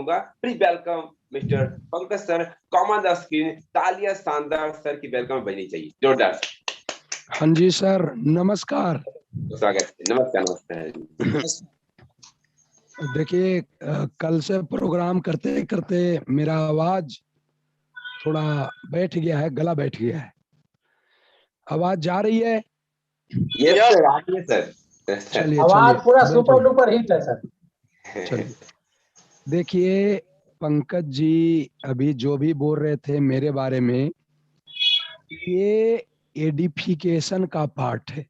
चाहूंगा please welcome mister Pankaj sir, common the screen. तालियां शानदार सर की वेलकम बजनी चाहिए, जोरदार। हाँ जी सर, नमस्कार। स्वागत है, नमस्कार नमस्कार। देखिए, कल से प्रोग्राम करते करते मेरा आवाज थोड़ा बैठ गया है, गला बैठ गया है। आवाज जा रही है? यस सर, आइए सर। चलिए आवाज पूरा बैठ सुपर जाइए। डुपर हिट है सर। चलिए, देखिए पंकज जी अभी जो भी बोल रहे थे मेरे बारे में, ये एडिफिकेशन का पार्ट है।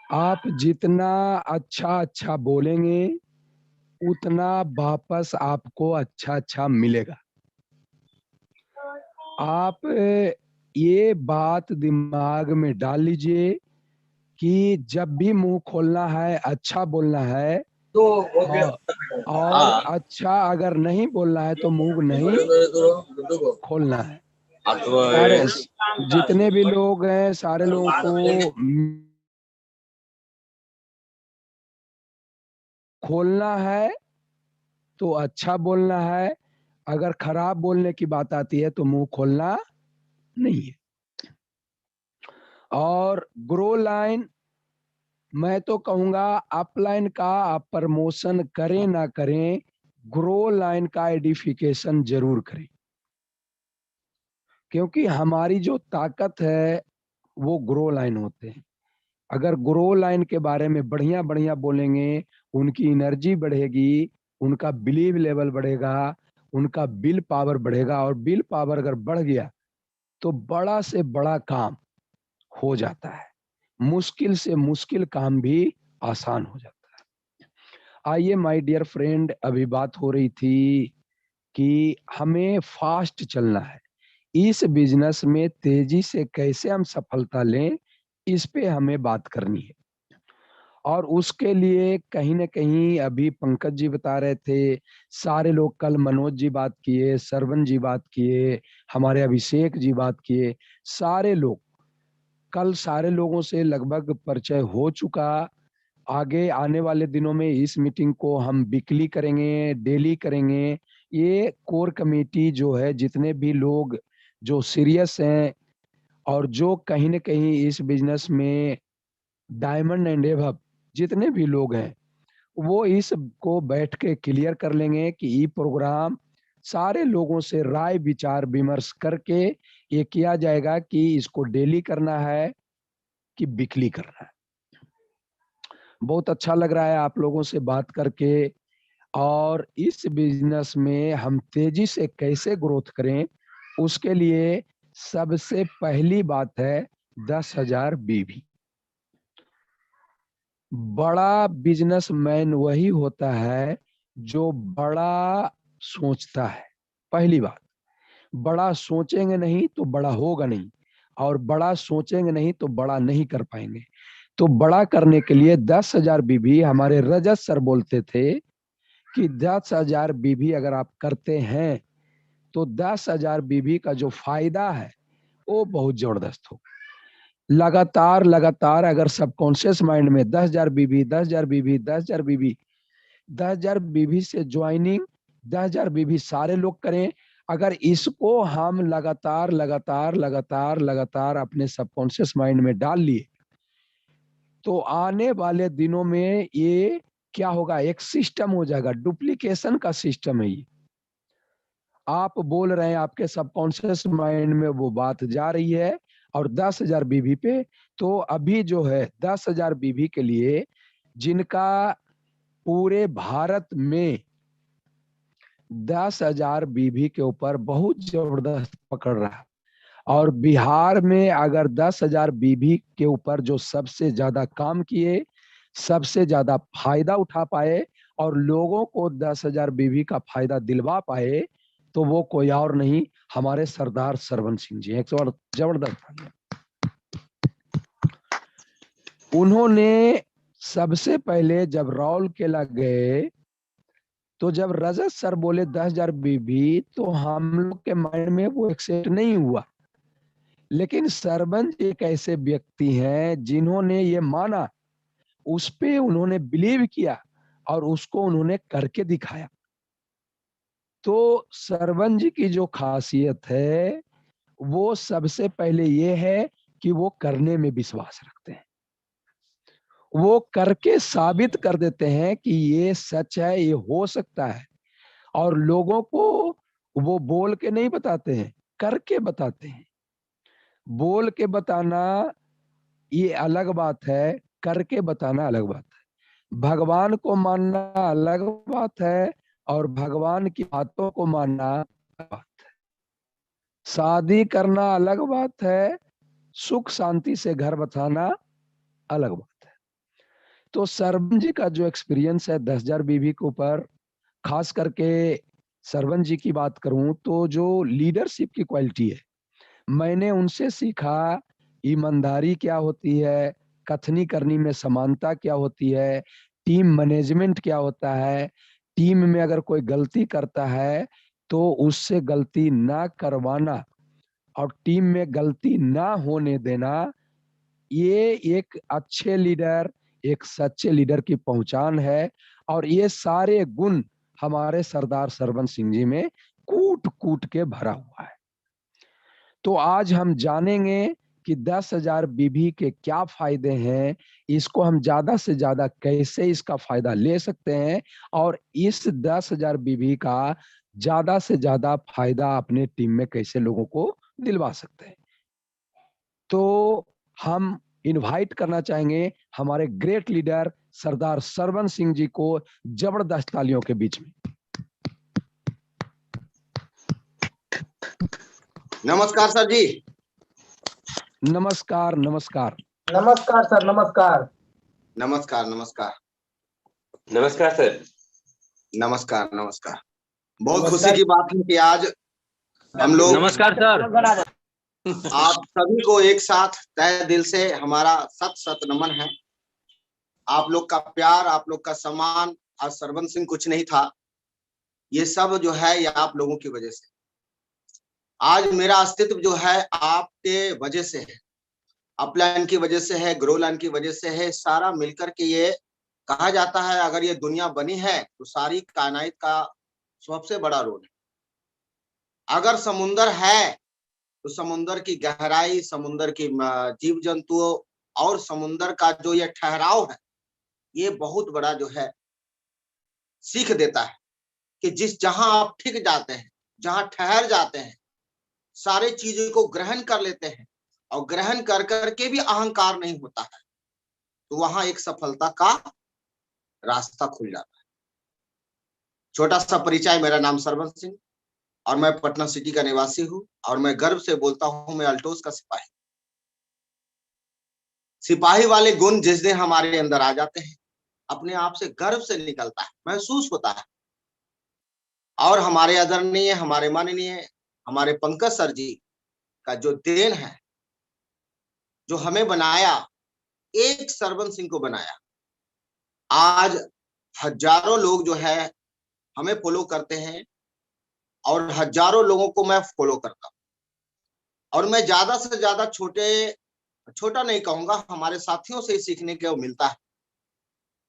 आप जितना अच्छा अच्छा बोलेंगे उतना वापस आपको अच्छा अच्छा मिलेगा। आप ये बात दिमाग में डाल लीजिए कि जब भी मुंह खोलना है अच्छा बोलना है, तो और अच्छा अगर नहीं बोलना है तो मुंह नहीं खोलना है। सारे जितने भी लोग हैं सारे लोगों को खोलना है तो अच्छा बोलना है। अगर खराब बोलने की बात आती है तो मुंह खोलना नहीं है। और ग्रो लाइन, मैं तो कहूंगा अपलाइन का आप प्रमोशन करें ना करें, ग्रो लाइन का एडिफिकेशन जरूर करें, क्योंकि हमारी जो ताकत है वो ग्रो लाइन होते हैं। अगर ग्रो लाइन के बारे में बढ़िया बढ़िया बोलेंगे, उनकी एनर्जी बढ़ेगी, उनका बिलीव लेवल बढ़ेगा, उनका बिल पावर बढ़ेगा, और बिल पावर अगर बढ़ गया तो बड़ा से बड़ा काम हो जाता है, मुश्किल से मुश्किल काम भी आसान हो जाता है। आइए माय डियर फ्रेंड, अभी बात हो रही थी कि हमें फास्ट चलना है, इस बिजनेस में तेजी से कैसे हम सफलता लें, इस पे हमें बात करनी है। और उसके लिए कहीं ना कहीं अभी पंकज जी बता रहे थे, सारे लोग कल मनोज जी बात किए, सरवन जी बात किए, हमारे अभिषेक जी बात किए, सारे लोग कल सारे लोगों से लगभग परिचय हो चुका। आगे आने वाले दिनों में इस मीटिंग को हम वीकली करेंगे, डेली करेंगे। ये कोर कमेटी जो है, जितने भी लोग जो सीरियस हैं और जो कहीं ना कहीं इस बिजनेस में डायमंड एंड एबव जितने भी लोग हैं, वो इस को बैठ के क्लियर कर लेंगे कि ये प्रोग्राम सारे लोगों से राय विचार विमर्श करके ये किया जाएगा कि इसको डेली करना है कि वीकली करना है। बहुत अच्छा लग रहा है आप लोगों से बात करके। और इस बिजनेस में हम तेजी से कैसे ग्रोथ करें, उसके लिए सबसे पहली बात है 10,000 बीवी। बड़ा बिजनेसमैन वही होता है जो बड़ा सोचता है। पहली बात, बड़ा सोचेंगे नहीं तो बड़ा होगा नहीं, और बड़ा सोचेंगे नहीं तो बड़ा नहीं कर पाएंगे। तो बड़ा करने के लिए 10,000 बीवी, हमारे रजत सर बोलते थे कि 10,000 बीवी अगर आप करते हैं तो 10,000 बीवी का जो फायदा है वो बहुत जबरदस्त हो। लगातार लगातार अगर सबकॉन्शियस माइंड में 10,000 बीवी, 10,000 बीवी, 10,000 बीवी, 10,000 बीवी से ज्वाइनिंग, 10,000 बीवी सारे लोग करें। अगर इसको हम लगातार लगातार लगातार लगातार अपने सबकॉन्शियस माइंड में डाल लिए तो आने वाले दिनों में ये क्या होगा, एक सिस्टम हो जाएगा, डुप्लीकेशन का सिस्टम है ये। आप बोल रहे हैं, आपके सबकॉन्शियस माइंड में वो बात जा रही है, और 10,000 बीवी पे, तो अभी जो है 10,000 बीवी के लिए जिनका पूरे भारत में 10,000 बीवी के ऊपर बहुत जबरदस्त पकड़ रहा है, और बिहार में अगर 10,000 बीवी के ऊपर जो सबसे ज्यादा काम किए, सबसे ज्यादा फायदा उठा पाए और लोगों को 10,000 बीवी का फायदा दिलवा पाए, तो वो कोई और नहीं, हमारे सरदार सरवन सिंह जी। एक जबरदस्त, उन्होंने सबसे पहले जब राउरकेला गए तो जब रजत सर बोले 10,000 बीवी, तो हम लोग के माइंड में वो एक्सेप्ट नहीं हुआ। लेकिन सरवन जी एक ऐसे व्यक्ति हैं जिन्होंने ये माना, उस पे उन्होंने बिलीव किया और उसको उन्होंने करके दिखाया। तो सरवण जी की जो खासियत है वो सबसे पहले ये है कि वो करने में विश्वास रखते हैं। वो करके साबित कर देते हैं कि ये सच है, ये हो सकता है। और लोगों को वो बोल के नहीं बताते हैं, करके बताते हैं। बोल के बताना ये अलग बात है, करके बताना अलग बात है। भगवान को मानना अलग बात है और भगवान की बातों को मानना अलग बात है। शादी करना अलग बात है, सुख शांति से घर बसाना अलग बात है। तो सरवण जी का जो एक्सपीरियंस है 10,000 बीवी के ऊपर, खास करके सरवण जी की बात करूं तो जो लीडरशिप की क्वालिटी है, मैंने उनसे सीखा ईमानदारी क्या होती है, कथनी करनी में समानता क्या होती है, टीम मैनेजमेंट क्या होता है। टीम में अगर कोई गलती करता है तो उससे गलती ना करवाना और टीम में गलती ना होने देना, ये एक अच्छे लीडर, एक सच्चे लीडर की पहचान है। और ये सारे गुण हमारे सरदार सरवण सिंह जी में कूट कूट के भरा हुआ है। तो आज हम जानेंगे कि 10,000 बीबी के क्या फायदे हैं, इसको हम ज्यादा से ज्यादा कैसे इसका फायदा ले सकते हैं और इस 10,000 बीबी का ज्यादा से ज्यादा फायदा अपने टीम में कैसे लोगों को दिलवा सकते हैं। तो हम इनवाइट करना चाहेंगे हमारे ग्रेट लीडर सरदार सरवण सिंह जी को जबरदस्त तालियों के बीच में। नमस्कार सर जी। नमस्कार नमस्कार। नमस्कार सर, नमस्कार। नमस्कार नमस्कार नमस्कार सर। नमस्कार नमस्कार। बहुत खुशी की बात है कि आज हम लोग, नमस्कार सर। आप सभी को एक साथ तहे दिल से हमारा सत सत नमन है। आप लोग का प्यार, आप लोग का सम्मान, आज सरवण सिंह कुछ नहीं था, ये सब जो है ये आप लोगों की वजह से। आज मेरा अस्तित्व जो है आपके वजह से है, अपलाइन की वजह से है, ग्रो लाइन की वजह से है। सारा मिलकर के ये कहा जाता है अगर ये दुनिया बनी है तो सारी कायनात का सबसे बड़ा रोल है। अगर समुंदर है तो समुंदर की गहराई, समुंदर की जीव जंतुओं और समुंदर का जो ये ठहराव है, ये बहुत बड़ा जो है सीख देता है कि जिस जहां आप ठिक जाते हैं, जहां ठहर जाते हैं, सारे चीजों को ग्रहण कर लेते हैं और ग्रहण कर करके भी अहंकार नहीं होता है, तो वहां एक सफलता का रास्ता खुल जाता है। छोटा सा परिचय, मेरा नाम सरवण सिंह और मैं पटना सिटी का निवासी हूं और मैं गर्व से बोलता हूं मैं अल्टोस का सिपाही। सिपाही वाले गुण जिस दिन हमारे अंदर आ जाते हैं, अपने आप से गर्व से निकलता है, महसूस होता है। और हमारे आदरणीय, हमारे माननीय, हमारे पंकज सर जी का जो देन है, जो हमें बनाया, एक सरवण सिंह को बनाया। आज हजारों लोग जो है हमें फॉलो करते हैं और हजारों लोगों को मैं फॉलो करता हूं। और मैं ज्यादा से ज्यादा छोटा नहीं कहूंगा, हमारे साथियों से ही सीखने को मिलता है।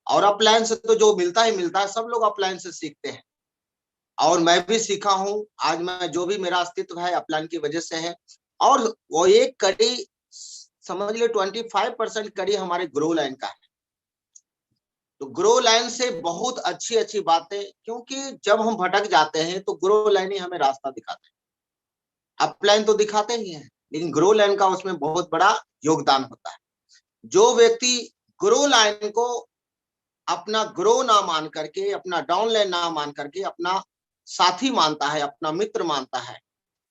और अपलाइन से तो जो मिलता ही मिलता है, सब लोग अपलाइन से सीखते हैं और मैं भी सीखा हूं। आज मैं जो भी मेरा अस्तित्व है अपलाइन की वजह से है। और वो एक कड़ी, समझ लो 25% कड़ी हमारे ग्रो लाइन का है। तो ग्रो लाइन से बहुत अच्छी अच्छी बातें, क्योंकि जब हम भटक जाते हैं तो ग्रो लाइन ही हमें रास्ता दिखाते हैं। अपलाइन तो दिखाते ही हैं, लेकिन ग्रो लाइन का उसमें बहुत बड़ा योगदान होता है। जो व्यक्ति ग्रो लाइन को अपना ग्रो ना मान करके, अपना डाउन लाइन ना मान करके अपना साथी मानता है, अपना मित्र मानता है,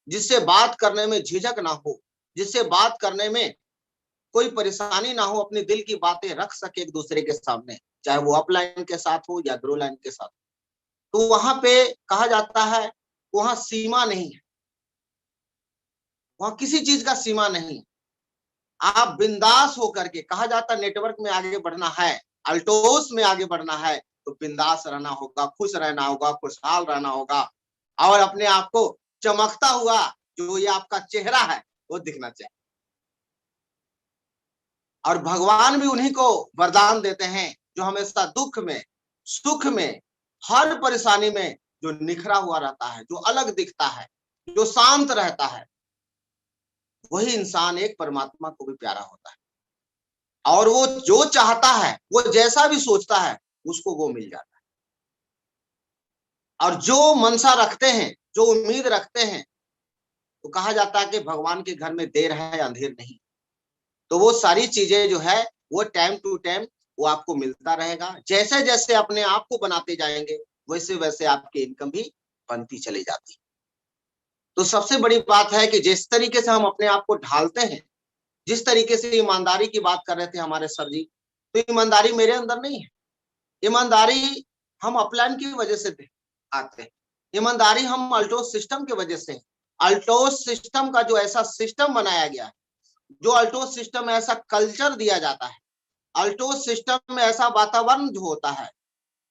जिससे बात करने में झिझक ना हो, जिससे बात करने में कोई परेशानी ना हो, अपने दिल की बातें रख सके एक दूसरे के सामने, चाहे वो अपलाइन के साथ हो या ग्रो लाइन के साथ, तो वहां पे कहा जाता है वहां सीमा नहीं है, वहां किसी चीज का सीमा नहीं है। आप बिंदास होकर के, कहा जाता नेटवर्क में आगे बढ़ना है, अल्टोस में आगे बढ़ना है तो बिंदास रहना होगा, खुश रहना होगा, खुशहाल रहना होगा और अपने आप को चमकता हुआ जो ये आपका चेहरा है वो दिखना चाहिए। और भगवान भी उन्हीं को वरदान देते हैं जो हमेशा दुख में, सुख में, हर परेशानी में जो निखरा हुआ रहता है, जो अलग दिखता है, जो शांत रहता है, वही इंसान एक परमात्मा को भी प्यारा होता है। और वो जो चाहता है, वो जैसा भी सोचता है, उसको वो मिल जाता है। और जो मनसा रखते हैं, जो उम्मीद रखते हैं, तो कहा जाता है कि भगवान के घर में देर है अंधेर नहीं। तो वो सारी चीजें जो है वो टाइम टू टाइम वो आपको मिलता रहेगा। जैसे जैसे अपने आप को बनाते जाएंगे, वैसे वैसे आपकी इनकम भी बनती चली जाती। तो सबसे बड़ी बात है कि जिस तरीके से हम अपने आप को ढालते हैं, जिस तरीके से ईमानदारी की बात कर रहे थे हमारे सर जी, तो ईमानदारी मेरे अंदर नहीं है। ईमानदारी हम अपलाइन की वजह से आते हैं। ईमानदारी हम अल्टोस सिस्टम की वजह से। अल्टोस सिस्टम का जो ऐसा सिस्टम बनाया गया है, जो अल्टोस सिस्टम में ऐसा कल्चर दिया जाता है, अल्टोस सिस्टम में ऐसा वातावरण जो होता है,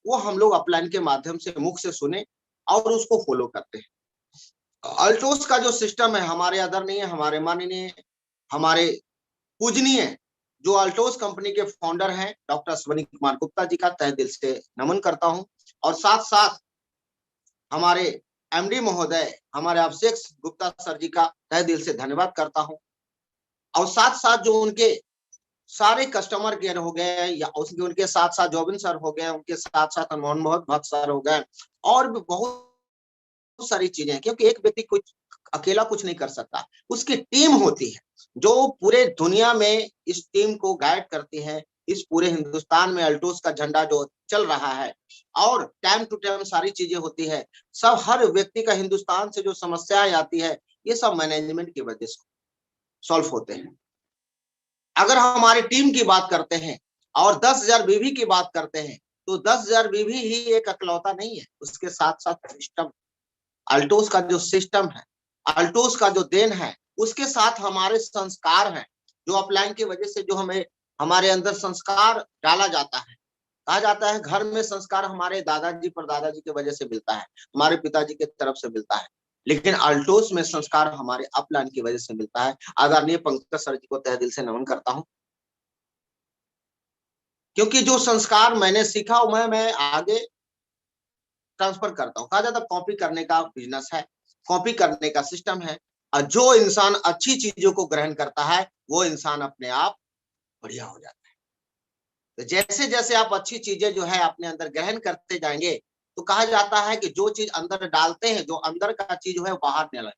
वो हम लोग अपलाइन के माध्यम से मुख से सुने और उसको फॉलो करते हैं। अल्टोस का जो सिस्टम है, हमारे आदरणीय, हमारे माननीय, हमारे पूजनीय जो अल्टोस कंपनी के फाउंडर हैं डॉक्टर अश्विनी कुमार गुप्ता जी का तहे दिल से नमन करता हूं। और साथ साथ हमारे एमडी महोदय, हमारे अभिषेक गुप्ता सर जी का तहे दिल से धन्यवाद करता हूं। और साथ साथ जो उनके सारे कस्टमर केयर हो गए, या उनके साथ साथ जोबिन सर हो गए, उनके साथ साथ मोहन भक्त सर हो गए, और भी बहुत सारी चीजें हैं। क्योंकि एक व्यक्ति कुछ अकेला कुछ नहीं कर सकता, उसकी टीम होती है जो पूरे दुनिया में इस टीम को गाइड करती है। इस पूरे हिंदुस्तान में अल्टोस का झंडा जो चल रहा है, और टाइम टू टाइम सारी चीजें होती है। सब हर व्यक्ति का हिंदुस्तान से जो समस्याएं आती है, ये सब मैनेजमेंट की वजह से सॉल्व होते हैं। अगर हम हमारी टीम की बात करते हैं और 10,000 बीवी की बात करते हैं, तो 10,000 बीवी ही एक अकलौता नहीं है, उसके साथ साथ सिस्टम, अल्टोस का जो सिस्टम है, अल्टोस का जो देन है, उसके साथ हमारे संस्कार हैं, जो अपलाइन की वजह से जो हमें हमारे अंदर संस्कार डाला जाता है। कहा जाता है घर में संस्कार हमारे दादाजी परदादाजी की वजह से मिलता है, हमारे पिताजी की तरफ से मिलता है, लेकिन अल्टोस में संस्कार हमारे अपलाइन की वजह से मिलता है। आदरणीय पंकज सर जी को तहे दिल से नमन करता हूं, क्योंकि जो संस्कार मैंने सीखा मैं आगे ट्रांसफर करता हूं। कहा जाता है कॉपी करने का बिजनेस है, कॉपी करने का सिस्टम है, और जो इंसान अच्छी चीजों को ग्रहण करता है, वो इंसान अपने आप बढ़िया हो जाता है। तो जैसे जैसे आप अच्छी चीजें जो है अपने अंदर ग्रहण करते जाएंगे, तो कहा जाता है कि जो चीज अंदर डालते हैं, जो अंदर का चीज है वो बाहर निकले।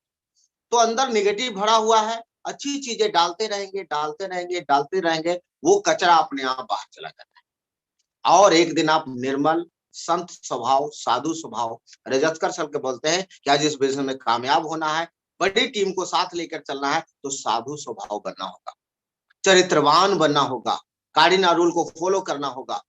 तो अंदर नेगेटिव भरा हुआ है, अच्छी चीजें डालते रहेंगे, डालते रहेंगे, डालते रहेंगे, वो कचरा अपने आप बाहर चला जाता है। और एक दिन आप निर्मल, संत स्वभाव, साधु स्वभाव, रजतकर सर के बोलते हैं कि आज इस बिजनेस में कामयाब होना है, बड़ी टीम को साथ लेकर चलना है, तो साधु स्वभाव बनना होगा, चरित्रवान बनना होगा, कार्डिनल रूल को फॉलो करना होगा,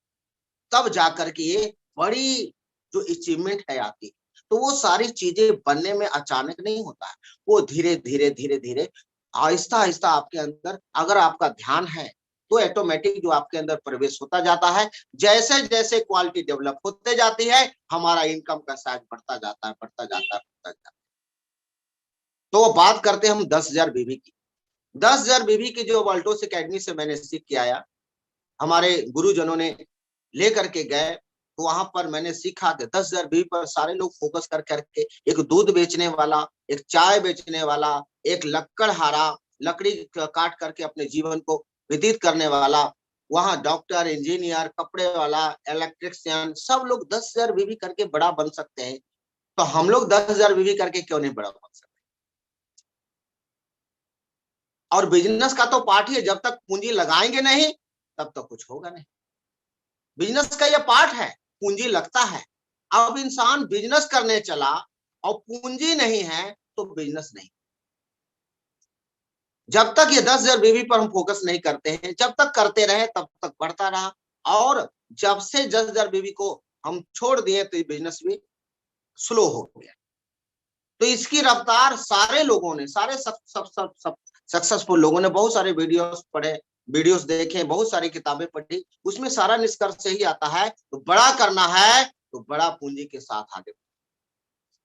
तब जाकर के ये बड़ी जो अचीवमेंट है आती है। तो वो सारी चीजें बनने में अचानक नहीं होता है, वो धीरे धीरे धीरे धीरे आहिस्ता आहिस्ता आपके अंदर, अगर आपका ध्यान है तो ऑटोमेटिक जो आपके अंदर प्रवेश होता जाता है। जैसे जैसे क्वालिटी डेवलप होते जाती है, हमारा इनकम का साइज बढ़ता जाता है, बढ़ता जाता है, बढ़ता जाता है। तो बात करते हैं हम 10,000 बीवी की। 10,000 बीवी की जो अल्टोस एकेडमी से मैंने सीख के आया, हमारे गुरुजनों ने लेकर के गए, तो वहां पर मैंने सीखा कि 10,000 बीवी पर सारे लोग फोकस कर करके, एक दूध बेचने वाला, एक चाय बेचने वाला, एक लकड़हारा, लकड़ी काट करके अपने जीवन को व्यतीत करने वाला, वहां डॉक्टर, इंजीनियर, कपड़े वाला, इलेक्ट्रिशियन, सब लोग 10,000 बीवी करके बड़ा बन सकते हैं। तो हम लोग 10,000 बीवी करके क्यों नहीं बड़ा बन सकते? और बिजनेस का तो पार्ट ही है, जब तक पूंजी लगाएंगे नहीं तब तक कुछ होगा नहीं। बिजनेस का ये पार्ट है, पूंजी लगता है। अब इंसान बिजनेस करने चला और पूंजी नहीं है तो बिजनेस नहीं। जब तक ये 10,000 बीवी पर हम फोकस नहीं करते हैं, जब तक करते रहे तब तक बढ़ता रहा, और जब से 10,000 बीवी को हम छोड़ दिए तो ये बिजनेस भी स्लो हो गया। तो इसकी रफ्तार सारे लोगों ने, सारे सक्सेसफुल लोगों ने बहुत सारे वीडियोस पढ़े, वीडियोस देखे, बहुत सारी किताबें पढ़ी, उसमें सारा निष्कर्ष यही आता है, तो बड़ा करना है तो बड़ा पूंजी के साथ आगे,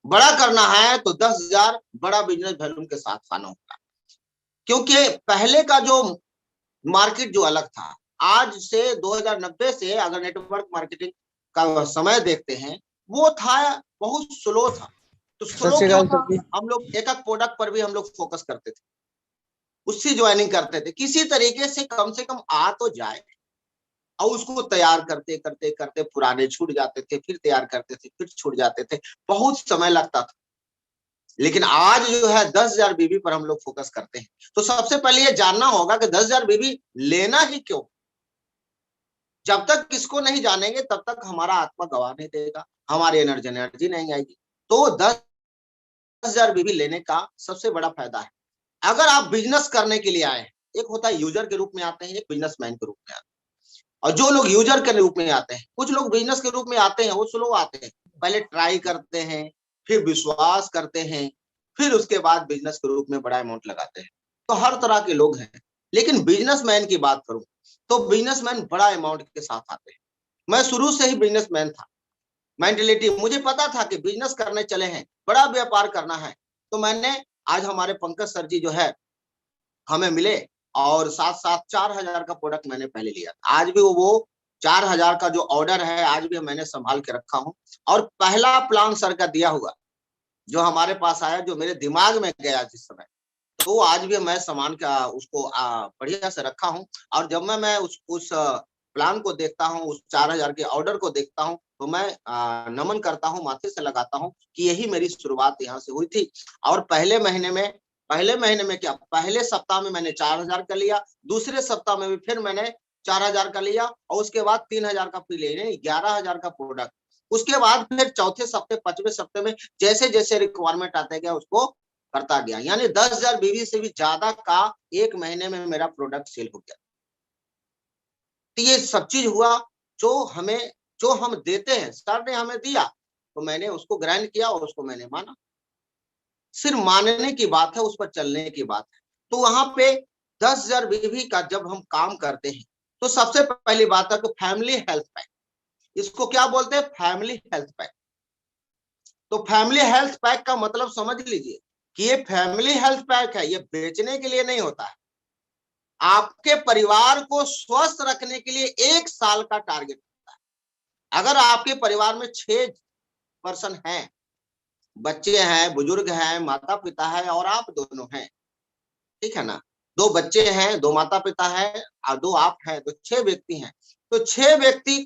बड़ा करना है तो 10,000 बड़ा बिजनेस वॉल्यूम के साथ आना होगा। क्योंकि पहले का जो मार्केट जो अलग था, आज से 2090 से अगर नेटवर्क मार्केटिंग का समय देखते हैं, वो था बहुत स्लो था। तो स्लो क्यों था? हम लोग एक एक प्रोडक्ट पर भी हम लोग फोकस करते थे, उससे ज्वाइनिंग करते थे, किसी तरीके से कम आ तो जाए, और उसको तैयार करते करते करते पुराने छूट जाते थे, फिर तैयार करते थे, फिर छूट जाते थे, बहुत समय लगता था। लेकिन आज जो है 10,000 बीबी पर हम लोग फोकस करते हैं। तो सबसे पहले ये जानना होगा कि 10,000 बीबी लेना ही क्यों। जब तक किसको नहीं जानेंगे तब तक हमारा आत्मा गवाह नहीं देगा, हमारी एनर्जी नहीं आएगी। तो 10,000 बीबी लेने का सबसे बड़ा फायदा है। अगर आप बिजनेस करने के लिए आए हैं, एक होता है यूजर के रूप में आते हैं, एक बिजनेसमैन के रूप में आते हैं। और जो लोग यूजर के रूप में आते हैं, कुछ लोग बिजनेस के रूप में आते हैं, वो स्लो आते हैं, पहले ट्राई करते हैं, फिर विश्वास करते हैं, फिर उसके बाद बिजनेस के रूप में बड़ा अमाउंट लगाते हैं। तो हर तरह के लोग हैं। लेकिन बिजनेसमैन की बात करूं तो बिजनेसमैन बड़ा अमाउंट के साथ आते हैं। मैं शुरू से ही बिजनेसमैन था, मेंटेलिटी मुझे पता था कि बिजनेस करने चले हैं, बड़ा व्यापार करना है। तो मैंने आज हमारे पंकज सर जी जो है हमें मिले, और साथ साथ 4,000 का प्रोडक्ट मैंने पहले लिया। आज भी वो 4,000 का जो ऑर्डर है आज भी मैंने संभाल के रखा हूं। और पहला प्लान सर का दिया हुआ जो हमारे पास आया, जो मेरे दिमाग में गया जिस समय, तो आज भी मैं सामान का उसको बढ़िया से रखा हूं। और जब मैं उस प्लान को देखता हूं, उस 4,000 के ऑर्डर को देखता हूं, तो मैं नमन करता हूं, माथे से लगाता हूं कि यही मेरी शुरुआत यहाँ से हुई थी। और पहले महीने में क्या, पहले सप्ताह में मैंने 4,000 का लिया, दूसरे सप्ताह में भी फिर मैंने 4,000 का लिया, और उसके बाद 3,000 का फिर ले 11,000 का प्रोडक्ट। उसके बाद फिर चौथे सप्ते, पांचवें सप्ते में जैसे जैसे रिक्वायरमेंट आते गया उसको करता गया। यानी 10,000 बीवी से भी ज्यादा का एक महीने में मेरा प्रोडक्ट सेल हो गया। तो ये सब चीज हुआ जो हम देते हैं। सर ने हमें दिया तो मैंने उसको ग्रहण किया और उसको मैंने माना। सिर्फ मानने की बात है, उस पर चलने की बात है। तो वहां पे 10,000 बीवी का जब हम काम करते हैं तो सबसे पहली बात है कि फैमिली हेल्थ पैक, इसको क्या बोलते हैं, फैमिली हेल्थ पैक। तो फैमिली हेल्थ पैक का मतलब समझ लीजिए कि ये फैमिली हेल्थ पैक है, ये बेचने के लिए नहीं होता है। आपके परिवार को स्वस्थ रखने के लिए 1 साल का टारगेट होता है। अगर आपके परिवार में 6 पर्सन हैं, बच्चे हैं, बुजुर्ग हैं, माता पिता है और आप दोनों हैं, ठीक है ना, 2 बच्चे हैं, 2 माता पिता है और 2 आप हैं, तो 6 व्यक्ति हैं। तो 6 व्यक्ति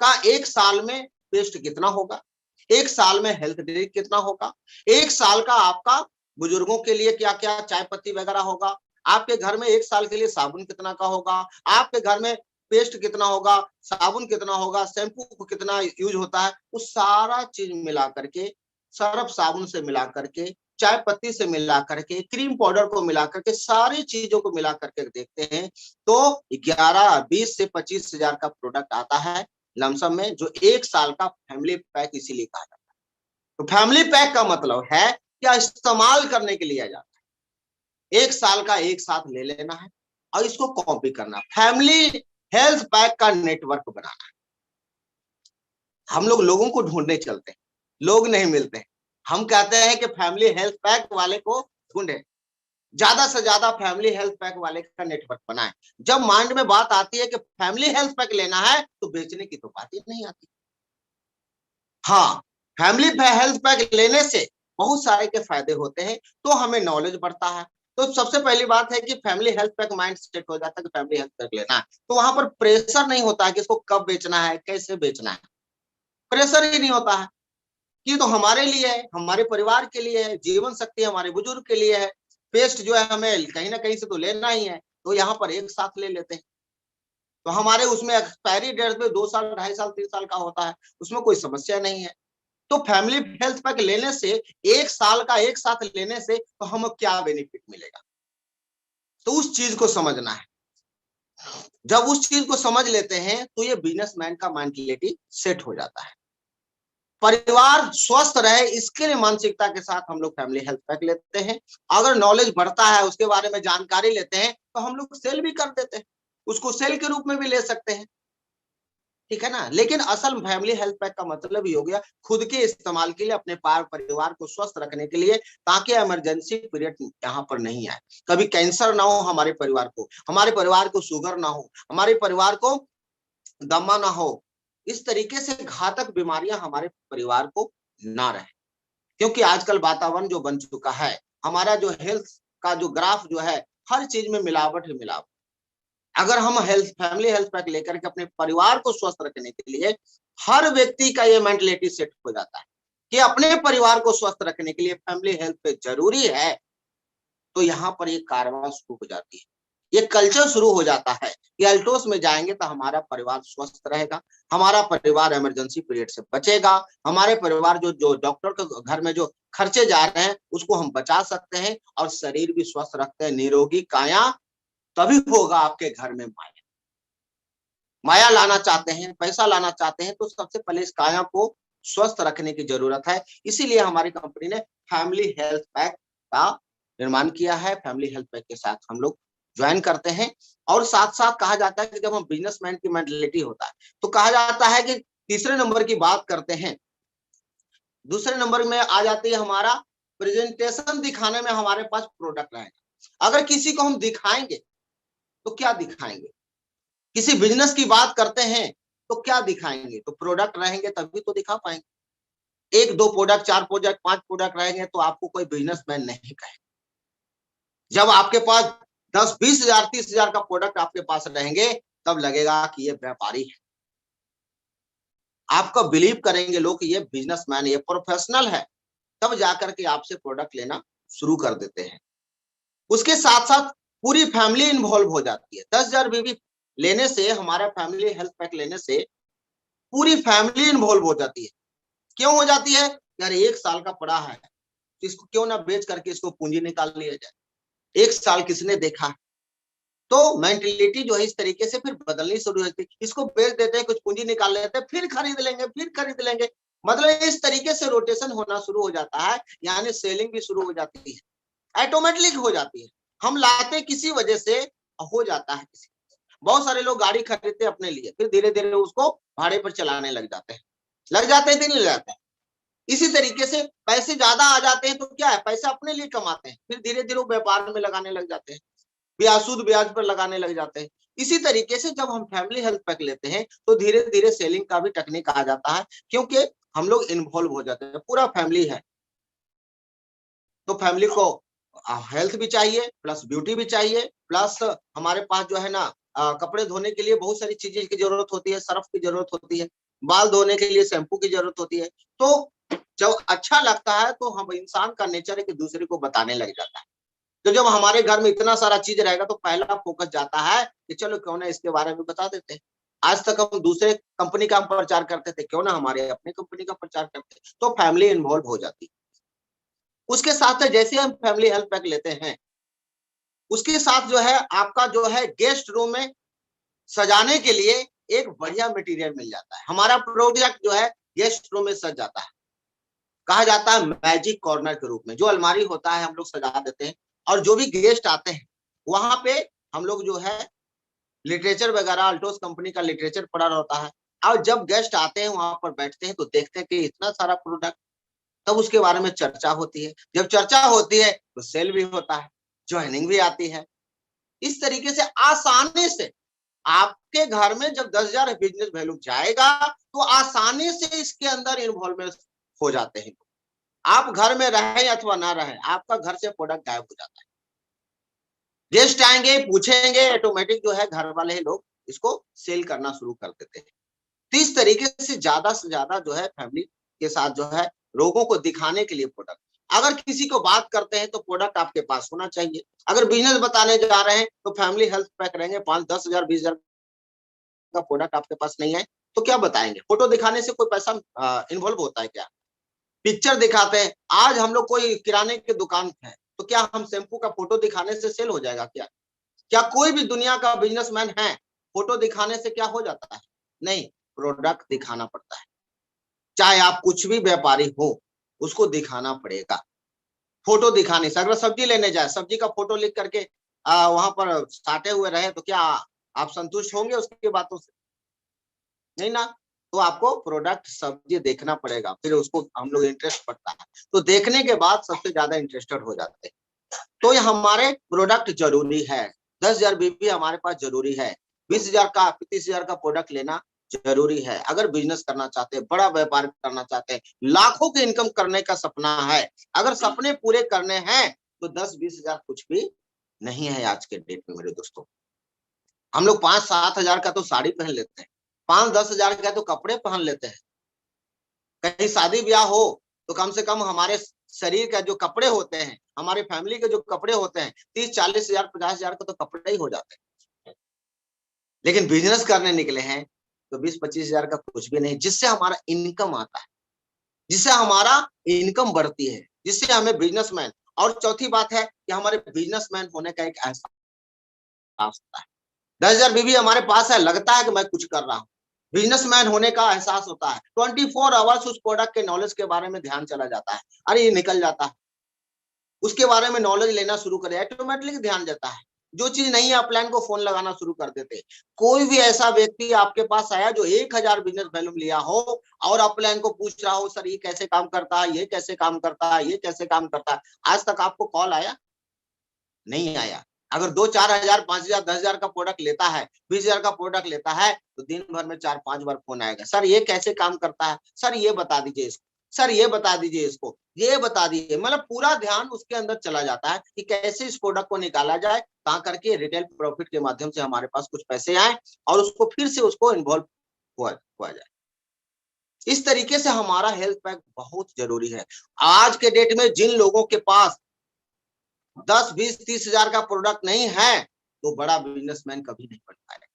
का 1 साल में पेस्ट कितना होगा, 1 साल में हेल्थ ड्रिंक कितना होगा, 1 साल का आपका बुजुर्गों के लिए क्या क्या चाय पत्ती वगैरह होगा, आपके घर में 1 साल के लिए साबुन कितना का होगा, आपके घर में पेस्ट कितना होगा, साबुन कितना होगा, शैम्पू कितना यूज होता है, वो सारा चीज मिला करके, सर्फ साबुन से मिला करके, चाय पत्ती से मिला करके, क्रीम पाउडर को मिला करके, सारी चीजों को मिला करके देखते हैं तो 20 से 25,000 का प्रोडक्ट आता है लमसम में, जो 1 साल का फैमिली पैक इसीलिए कहा जाता है। तो फैमिली पैक का मतलब है क्या, इस्तेमाल करने के लिए जाता है, 1 साल का एक साथ ले लेना है और इसको कॉपी करना। फैमिली हेल्थ पैक का नेटवर्क बनाना है। हम लोग लोगों को ढूंढने चलते हैं, लोग नहीं मिलते हैं। हम कहते हैं कि फैमिली हेल्थ पैक वाले को ढूंढे, ज्यादा से ज्यादा फैमिली हेल्थ पैक वाले का नेटवर्क बनाएं। जब माइंड में बात आती है कि फैमिली हेल्थ पैक लेना है तो बेचने की तो बात ही नहीं आती। हाँ, फैमिली हेल्थ पैक लेने से बहुत सारे के फायदे होते हैं, तो हमें नॉलेज बढ़ता है। तो सबसे पहली बात है कि family health pack mind set हो जाता है कि फैमिली हेल्थ पैक लेना है, तो वहां पर प्रेशर नहीं होता है कि इसको कब बेचना है, कैसे बेचना है, प्रेशर ही नहीं होता है। कि तो हमारे लिए है, हमारे परिवार के लिए है, जीवन शक्ति हमारे बुजुर्ग के लिए है, पेस्ट जो है हमें कहीं ना कहीं से तो लेना ही है, तो यहाँ पर एक साथ ले लेते हैं। तो हमारे उसमें एक्सपायरी डेट में 2 साल, 2.5 साल, 3 साल का होता है, उसमें कोई समस्या नहीं है। तो फैमिली हेल्थ पैक लेने से, 1 साल का एक साथ लेने से तो हमें क्या बेनिफिट मिलेगा, तो उस चीज को समझना है। जब उस चीज को समझ लेते हैं तो ये बिजनेसमैन का मेंटालिटी सेट हो जाता है। परिवार स्वस्थ रहे इसके लिए मानसिकता के साथ हम लोग फैमिली हेल्थ पैक लेते हैं। अगर नॉलेज बढ़ता है, उसके बारे में जानकारी लेते हैं, तो हम लोग सेल भी कर देते हैं, उसको सेल के रूप में भी ले सकते हैं, ठीक है ना। लेकिन असल फैमिली हेल्थ पैक का मतलब ही हो गया खुद के इस्तेमाल के लिए, अपने परिवार को स्वस्थ रखने के लिए, ताकि इमरजेंसी पीरियड यहाँ पर नहीं आए, कभी कैंसर ना हो हमारे परिवार को, हमारे परिवार को शुगर ना हो, हमारे परिवार को दमा ना हो, इस तरीके से घातक बीमारियां हमारे परिवार को ना रहे। क्योंकि आजकल वातावरण जो बन चुका है, हमारा जो हेल्थ का जो ग्राफ जो है, हर चीज में मिलावट ही मिलावट। अगर हम फैमिली हेल्थ पैक लेकर के अपने परिवार को स्वस्थ रखने के लिए, हर व्यक्ति का ये मेंटलिटी सेट हो जाता है कि अपने परिवार को स्वस्थ रखने के लिए फैमिली हेल्थ पैक जरूरी है, तो यहाँ पर ये कार्रवाई शुरू हो जाती है, ये कल्चर शुरू हो जाता है कि अल्टोस में जाएंगे तो हमारा परिवार स्वस्थ रहेगा, हमारा परिवार इमरजेंसी पीरियड से बचेगा, हमारे परिवार जो डॉक्टर के घर में जो खर्चे जा रहे हैं उसको हम बचा सकते हैं, और शरीर भी स्वस्थ रखते हैं। निरोगी काया तभी होगा आपके घर में माया। माया लाना चाहते हैं, पैसा लाना चाहते हैं, तो सबसे पहले इस काया को स्वस्थ रखने की जरूरत है। इसीलिए हमारी कंपनी ने फैमिली हेल्थ पैक का निर्माण किया है। फैमिली हेल्थ पैक के साथ हम लोग ज्वाइन करते हैं, और साथ साथ कहा जाता है कि जब हम बिजनेसमैन की मेंटलिटी होता है तो कहा जाता है कि तीसरे नंबर की बात करते हैं, दूसरे नंबर में आ जाती है हमारा प्रेजेंटेशन दिखाने में हमारे पास प्रोडक्ट रहेगा। अगर किसी को हम दिखाएंगे तो क्या दिखाएंगे, किसी बिजनेस की बात करते हैं तो क्या दिखाएंगे, तो प्रोडक्ट रहेंगे तभी तो दिखा पाएंगे। 1 2 प्रोडक्ट, 4 प्रोडक्ट, 5 प्रोडक्ट रहेंगे तो आपको कोई बिजनेसमैन नहीं कहेगा। जब आपके पास 10 20 हजार 30 हजार का प्रोडक्ट आपके पास रहेंगे तब लगेगा कि ये व्यापारी है, आपका बिलीव करेंगे लोग कि ये बिजनेसमैन, ये प्रोफेशनल है, तब जाकर के आपसे प्रोडक्ट लेना शुरू कर देते हैं। उसके साथ साथ पूरी फैमिली इन्वॉल्व हो जाती है। 10,000 बीबी लेने से, हमारा फैमिली हेल्थ पैक लेने से पूरी फैमिली इन्वॉल्व हो जाती है। क्यों हो जाती है? यार 1 साल का पड़ा है, इसको क्यों ना बेच करके इसको पूंजी निकाल लिया जाए, 1 साल किसने देखा। तो मेंटलिटी जो है इस तरीके से फिर बदलनी शुरू होती है। इसको बेच देते हैं, कुछ पूंजी निकाल लेते हैं, फिर खरीद लेंगे, फिर खरीद लेंगे, मतलब इस तरीके से रोटेशन होना शुरू हो जाता है, यानी सेलिंग भी शुरू हो जाती है, ऑटोमेटिक हो जाती है। हम लाते किसी वजह से हो जाता है। किसी बहुत सारे लोग गाड़ी खरीदते अपने लिए, फिर धीरे धीरे उसको भाड़े पर चलाने लग जाते हैं कि नहीं लग जाते हैं। इसी तरीके से पैसे ज्यादा आ जाते हैं तो क्या है, पैसा अपने लिए कमाते हैं, फिर धीरे धीरे वो व्यापार में लगाने लग जाते हैं, सूद ब्याज पर लगाने लग जाते हैं। इसी तरीके से जब हम फैमिली हेल्थ पैक लेते हैं तो धीरे धीरे सेलिंग का भी टेक्निक आ जाता है, क्योंकि हम लोग इन्वॉल्व हो जाते हैं, पूरा फैमिली है। तो फैमिली को हेल्थ भी चाहिए, प्लस ब्यूटी भी चाहिए, प्लस हमारे पास जो है ना कपड़े धोने के लिए बहुत सारी चीजें की जरूरत होती है, सर्फ की जरूरत होती है, बाल धोने के लिए शैम्पू की जरूरत होती है। तो जब अच्छा लगता है तो हम इंसान का नेचर है कि दूसरे को बताने लग जाता है। तो जब हमारे घर में इतना सारा चीज रहेगा तो पहला फोकस जाता है कि चलो क्यों ना इसके बारे में बता देते हैं। आज तक हम दूसरे कंपनी का प्रचार करते थे, क्यों ना हमारे अपने कंपनी का प्रचार करते, तो फैमिली इन्वॉल्व हो जाती। उसके साथ जैसे हम फैमिली हेल्थ पैक लेते हैं, उसके साथ जो है आपका जो है गेस्ट रूम में सजाने के लिए एक बढ़िया मटेरियल मिल जाता है। हमारा प्रोडक्ट जो है गेस्ट रूम में सज जाता है, कहा जाता है मैजिक कॉर्नर के रूप में। जो अलमारी होता है हम लोग सजा देते हैं, और जो भी गेस्ट आते हैं वहां पे हम लोग जो है लिटरेचर वगैरह, अल्टोस कंपनी का लिटरेचर पड़ा रहता है, और जब गेस्ट आते हैं वहां पर बैठते हैं तो देखते हैं कि इतना सारा प्रोडक्ट, तब उसके बारे में चर्चा होती है। जब चर्चा होती है तो सेल भी होता है, ज्वाइनिंग भी आती है। इस तरीके से आसानी से आपके घर में जब 10,000 बिजनेस वैल्यू जाएगा तो आसानी से इसके अंदर इन्वॉल्वमेंट हो जाते हैं। आप घर में रहें अथवा ना रहें, आपका घर से प्रोडक्ट गायब हो जाता है। गेस्ट आएंगे, पूछेंगे, ऑटोमेटिक जो है घर वाले लोग इसको सेल करना शुरू कर देते हैं। तो इस तरीके से ज्यादा जो है फैमिली के साथ जो है लोगों को दिखाने के लिए प्रोडक्ट, अगर किसी को बात करते हैं तो प्रोडक्ट आपके पास होना चाहिए। अगर बिजनेस बताने जा रहे हैं तो फैमिली हेल्थ पैक रहेंगे, 5-10 हजार 20 हजार का प्रोडक्ट आपके पास नहीं है तो क्या बताएंगे। फोटो दिखाने से कोई पैसा इन्वॉल्व होता है क्या? पिक्चर दिखाते हैं। आज हम लोग कोई किराने की दुकान है तो क्या हम शैम्पू का फोटो दिखाने से सेल हो जाएगा क्या? क्या कोई भी दुनिया का बिजनेसमैन है फोटो दिखाने से क्या हो जाता है? नहीं, प्रोडक्ट दिखाना पड़ता है। चाहे आप कुछ भी व्यापारी हो, उसको दिखाना पड़ेगा। फोटो दिखाने से, अगर सब्जी लेने जाए, सब्जी का फोटो लिख करके वहां पर साटे हुए रहे तो क्या आप संतुष्ट होंगे उसकी बातों से? नहीं ना। तो आपको प्रोडक्ट सब्जी देखना पड़ेगा, फिर उसको हम लोग इंटरेस्ट पड़ता है, तो देखने के बाद सबसे ज्यादा इंटरेस्टेड हो जाते हैं। तो ये हमारे प्रोडक्ट जरूरी है। 10,000 बीबी हमारे पास जरूरी है। 20,000 का 30,000 का प्रोडक्ट लेना जरूरी है। अगर बिजनेस करना चाहते हैं, बड़ा व्यापार करना चाहते हैं, लाखों की इनकम करने का सपना है, अगर सपने पूरे करने हैं तो 10-20 हजार कुछ भी नहीं है आज के डेट में मेरे दोस्तों। हम लोग 5-7 हजार का तो साड़ी पहन लेते हैं, 5-10 हजार का तो कपड़े पहन लेते हैं। कहीं शादी ब्याह हो तो कम से कम हमारे शरीर का जो कपड़े होते हैं, हमारे फैमिली के जो कपड़े होते हैं, 30-40 हजार 50 हजार का तो कपड़े ही हो जाते हैं। लेकिन बिजनेस करने निकले हैं तो 20-25 हजार का कुछ भी नहीं, जिससे हमारा इनकम आता है, जिससे हमारा इनकम बढ़ती है, जिससे हमें बिजनेसमैन। और चौथी बात है कि हमारे बिजनेसमैन होने का एक एहसास होता है। 10 हजार बीवी हमारे पास है, लगता है कि मैं कुछ कर रहा हूँ। बिजनेसमैन होने का एहसास होता है। 24 आवर्स उस प्रोडक्ट के नॉलेज के बारे में ध्यान चला जाता है, अरे ये निकल जाता है, उसके बारे में नॉलेज लेना शुरू करे, ऑटोमेटिकली ध्यान देता है। जो चीज नहीं है अपलाइन को फोन लगाना शुरू कर देते। कोई भी ऐसा व्यक्ति आपके पास आया जो 1000 बिजनेस वैल्यूम लिया हो और अपलाइन को पूछ रहा हो, सर ये कैसे काम करता है, ये कैसे काम करता है, ये कैसे काम करता है, आज तक आपको कॉल आया? नहीं आया। अगर 2-4 हजार 5 हजार 10 हजार का प्रोडक्ट लेता है, 20 हजार का प्रोडक्ट लेता है तो दिन भर में 4-5 बार फोन आएगा, सर ये कैसे काम करता है, सर ये बता दीजिए इसको, सर ये बता दीजिए इसको, ये बता दीजिए। मतलब पूरा ध्यान उसके अंदर चला जाता है कि कैसे इस प्रोडक्ट को निकाला जाए, ता करके रिटेल प्रॉफिट के माध्यम से हमारे पास कुछ पैसे आए और उसको फिर से उसको इन्वॉल्व हुआ जाए। इस तरीके से हमारा हेल्थ पैक बहुत जरूरी है। आज के डेट में जिन लोगों के पास 10-20-30 हजार का प्रोडक्ट नहीं है तो बड़ा बिजनेसमैन कभी नहीं बन पाएगा।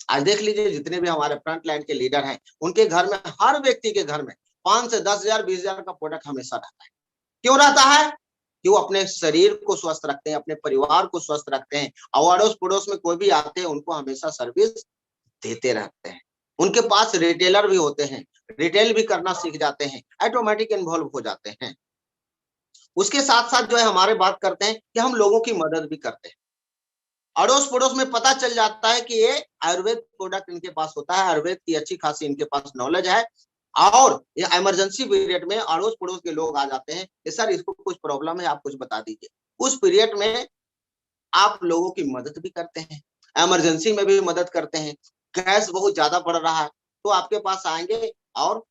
आज देख लीजिए जितने भी हमारे फ्रंट लाइन के लीडर हैं, उनके घर में, हर व्यक्ति के घर में 5 से 10 हजार 20 हजार का प्रोडक्ट हमेशा रहता है। क्यों रहता है? कि वो अपने शरीर को स्वस्थ रखते हैं, अपने परिवार को स्वस्थ रखते हैं, और अड़ोस पड़ोस में कोई भी आते हैं उनको हमेशा सर्विस देते रहते हैं। उनके पास रिटेलर भी होते हैं, रिटेल भी करना सीख जाते हैं, ऑटोमेटिक इन्वॉल्व हो जाते हैं। उसके साथ साथ जो है हमारे बात करते हैं कि हम लोगों की मदद भी करते हैं। अड़ोस पड़ोस में पता चल जाता है कि ये आयुर्वेद प्रोडक्ट इनके पास होता है, आयुर्वेद की अच्छी खासी इनके पास नॉलेज है, और ये इमरजेंसी पीरियड में अड़ोस पड़ोस के लोग आ जाते हैं कि सर इसको कुछ प्रॉब्लम है, आप कुछ बता दीजिए। उस पीरियड में आप लोगों की मदद भी करते हैं, इमरजेंसी में भी मदद करते हैं। गैस बहुत ज्यादा बढ़ रहा है तो आपके पास आएंगे और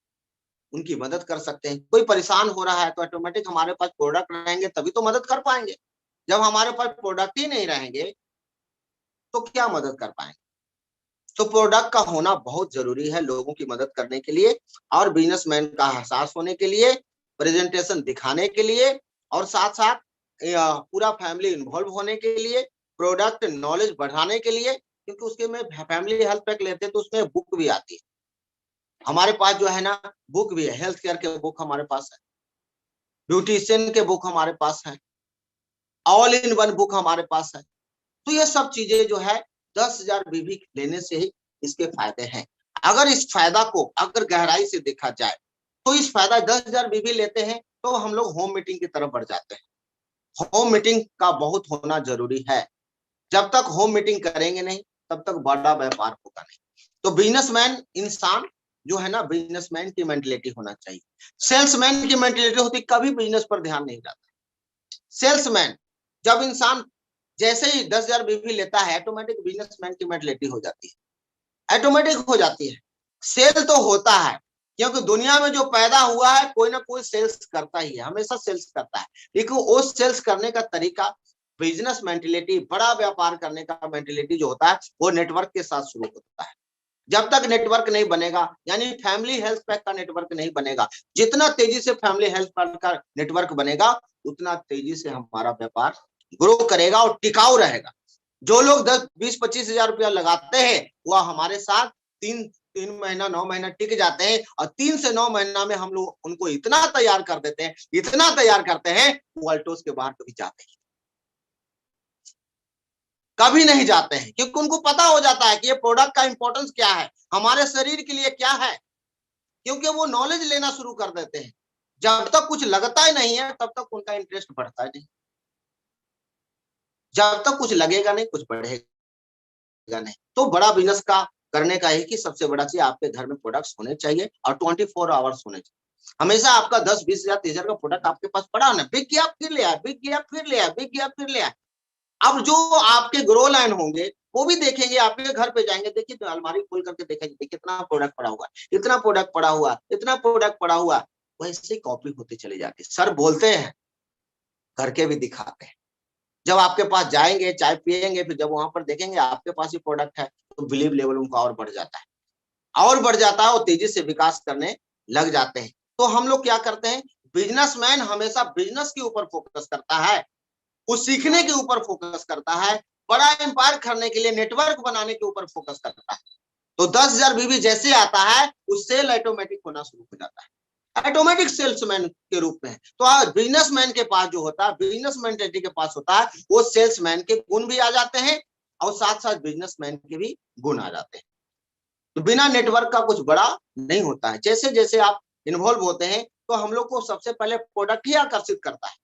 उनकी मदद कर सकते हैं। कोई परेशान हो रहा है तो ऑटोमेटिक हमारे पास प्रोडक्ट रहेंगे तभी तो मदद कर पाएंगे। जब हमारे पास प्रोडक्ट ही नहीं रहेंगे तो क्या मदद कर पाएंगे? तो प्रोडक्ट का होना बहुत जरूरी है लोगों की मदद करने के लिए, और बिजनेसमैन का एहसास होने के लिए, प्रेजेंटेशन दिखाने के लिए, और साथ साथ पूरा फैमिली इन्वॉल्व होने के लिए, प्रोडक्ट नॉलेज बढ़ाने के लिए। क्योंकि उसके में फैमिली हेल्थ पैक लेते हैं तो उसमें बुक भी आती है। हमारे पास जो है ना बुक भी है, हेल्थ केयर के बुक हमारे पास है, ब्यूटिशियन के बुक हमारे पास है, ऑल इन वन बुक हमारे पास है। तो ये सब चीजें जो है 10 हजार बीबी लेने से ही इसके फायदे हैं। अगर इस फायदा को अगर गहराई से देखा जाए तो इस फायदा 10 हजार बीबी लेते हैं तो हम लोग होम मीटिंग की तरफ बढ़ जाते हैं। होम मीटिंग का बहुत होना जरूरी है। जब तक होम मीटिंग करेंगे नहीं तब तक बड़ा व्यापार होगा नहीं। तो बिजनेसमैन इंसान जो है ना, बिजनेसमैन की मेंटलिटी होना चाहिए। सेल्समैन की मेंटलिटी होती कभी बिजनेस पर ध्यान नहीं जाता। सेल्समैन जब इंसान जैसे ही 10 हजार बीवी लेता है ऑटोमेटिक बिजनेसमैन की मेंटलिटी हो जाती है, ऑटोमेटिक हो जाती है। सेल तो होता है क्योंकि दुनिया में जो पैदा हुआ है कोई ना कोई सेल्स करता ही है, हमेशा सेल्स करता है। लेकिन वो सेल्स करने का तरीका, बिजनेस मेंटलिटी, बड़ा व्यापार करने का मेंटलिटी जो होता है वो नेटवर्क के साथ शुरू होता है। जब तक नेटवर्क नहीं बनेगा, यानी फैमिली हेल्थ पैक का नेटवर्क नहीं बनेगा, जितना तेजी से फैमिली हेल्थ पैक का नेटवर्क बनेगा उतना तेजी से हमारा व्यापार ग्रो करेगा और टिकाऊ रहेगा। जो लोग 10-20-25 हजार रुपया लगाते हैं वह हमारे साथ 3 महीना 9 महीना टिक जाते हैं, और 3 से 9 महीना में हम लोग उनको इतना तैयार कर देते हैं, इतना तैयार करते हैं वो अल्टोस के बाहर कभी जाते हैं, कभी नहीं जाते हैं। क्योंकि उनको पता हो जाता है कि ये प्रोडक्ट का इंपॉर्टेंस क्या है, हमारे शरीर के लिए क्या है। क्योंकि वो नॉलेज लेना शुरू कर देते हैं। जब तक कुछ लगता ही नहीं है तब तक उनका इंटरेस्ट बढ़ता ही नहीं। जब तक कुछ लगेगा नहीं कुछ बढ़ेगा नहीं। तो बड़ा बिजनेस का करने का एक ही सबसे बड़ा चीज, आपके घर में प्रोडक्ट्स होने चाहिए और 24 आवर्स होने चाहिए। हमेशा आपका 10-20 हजार 30 हजार का प्रोडक्ट आपके पास पड़ा होना, बिक गया फिर ले आया, बिक गया फिर ले आया, बिक गया फिर ले आया। अब जो आपके ग्रो लाइन होंगे वो भी देखेंगे, आपके घर पे जाएंगे, देखिए तो अलमारी खोल करके देखेंगे, देखिए कितना प्रोडक्ट पड़ा हुआ, इतना प्रोडक्ट पड़ा हुआ, इतना प्रोडक्ट पड़ा हुआ, वैसे कॉपी होते चले जाते। सर बोलते हैं, करके भी दिखाते हैं। जब आपके पास जाएंगे, चाय पिएंगे, फिर जब वहां पर देखेंगे आपके पास ही प्रोडक्ट है, तो बिलीव लेवल उनका और बढ़ जाता है, और बढ़ जाता है, और तेजी से विकास करने लग जाते हैं। तो हम लोग क्या करते हैं, बिजनेसमैन हमेशा बिजनेस के ऊपर फोकस करता है, वो सीखने के ऊपर फोकस करता है, बड़ा एम्पायर करने के लिए नेटवर्क बनाने के ऊपर फोकस करता है। तो 10,000 बीबी जैसे आता है, वो सेल ऑटोमेटिक होना शुरू हो जाता है, ऑटोमेटिक सेल्समैन के रूप में। तो आज बिजनेसमैन के पास जो होता है, बिजनेस मेंटेलिटी के पास होता है, वो सेल्समैन के गुण भी आ जाते हैं, और साथ साथ बिजनेसमैन के भी गुण आ जाते हैं। तो बिना नेटवर्क का कुछ बड़ा नहीं होता है। जैसे जैसे आप इन्वॉल्व होते हैं, तो हम लोग को सबसे पहले प्रोडक्ट ही आकर्षित करता है।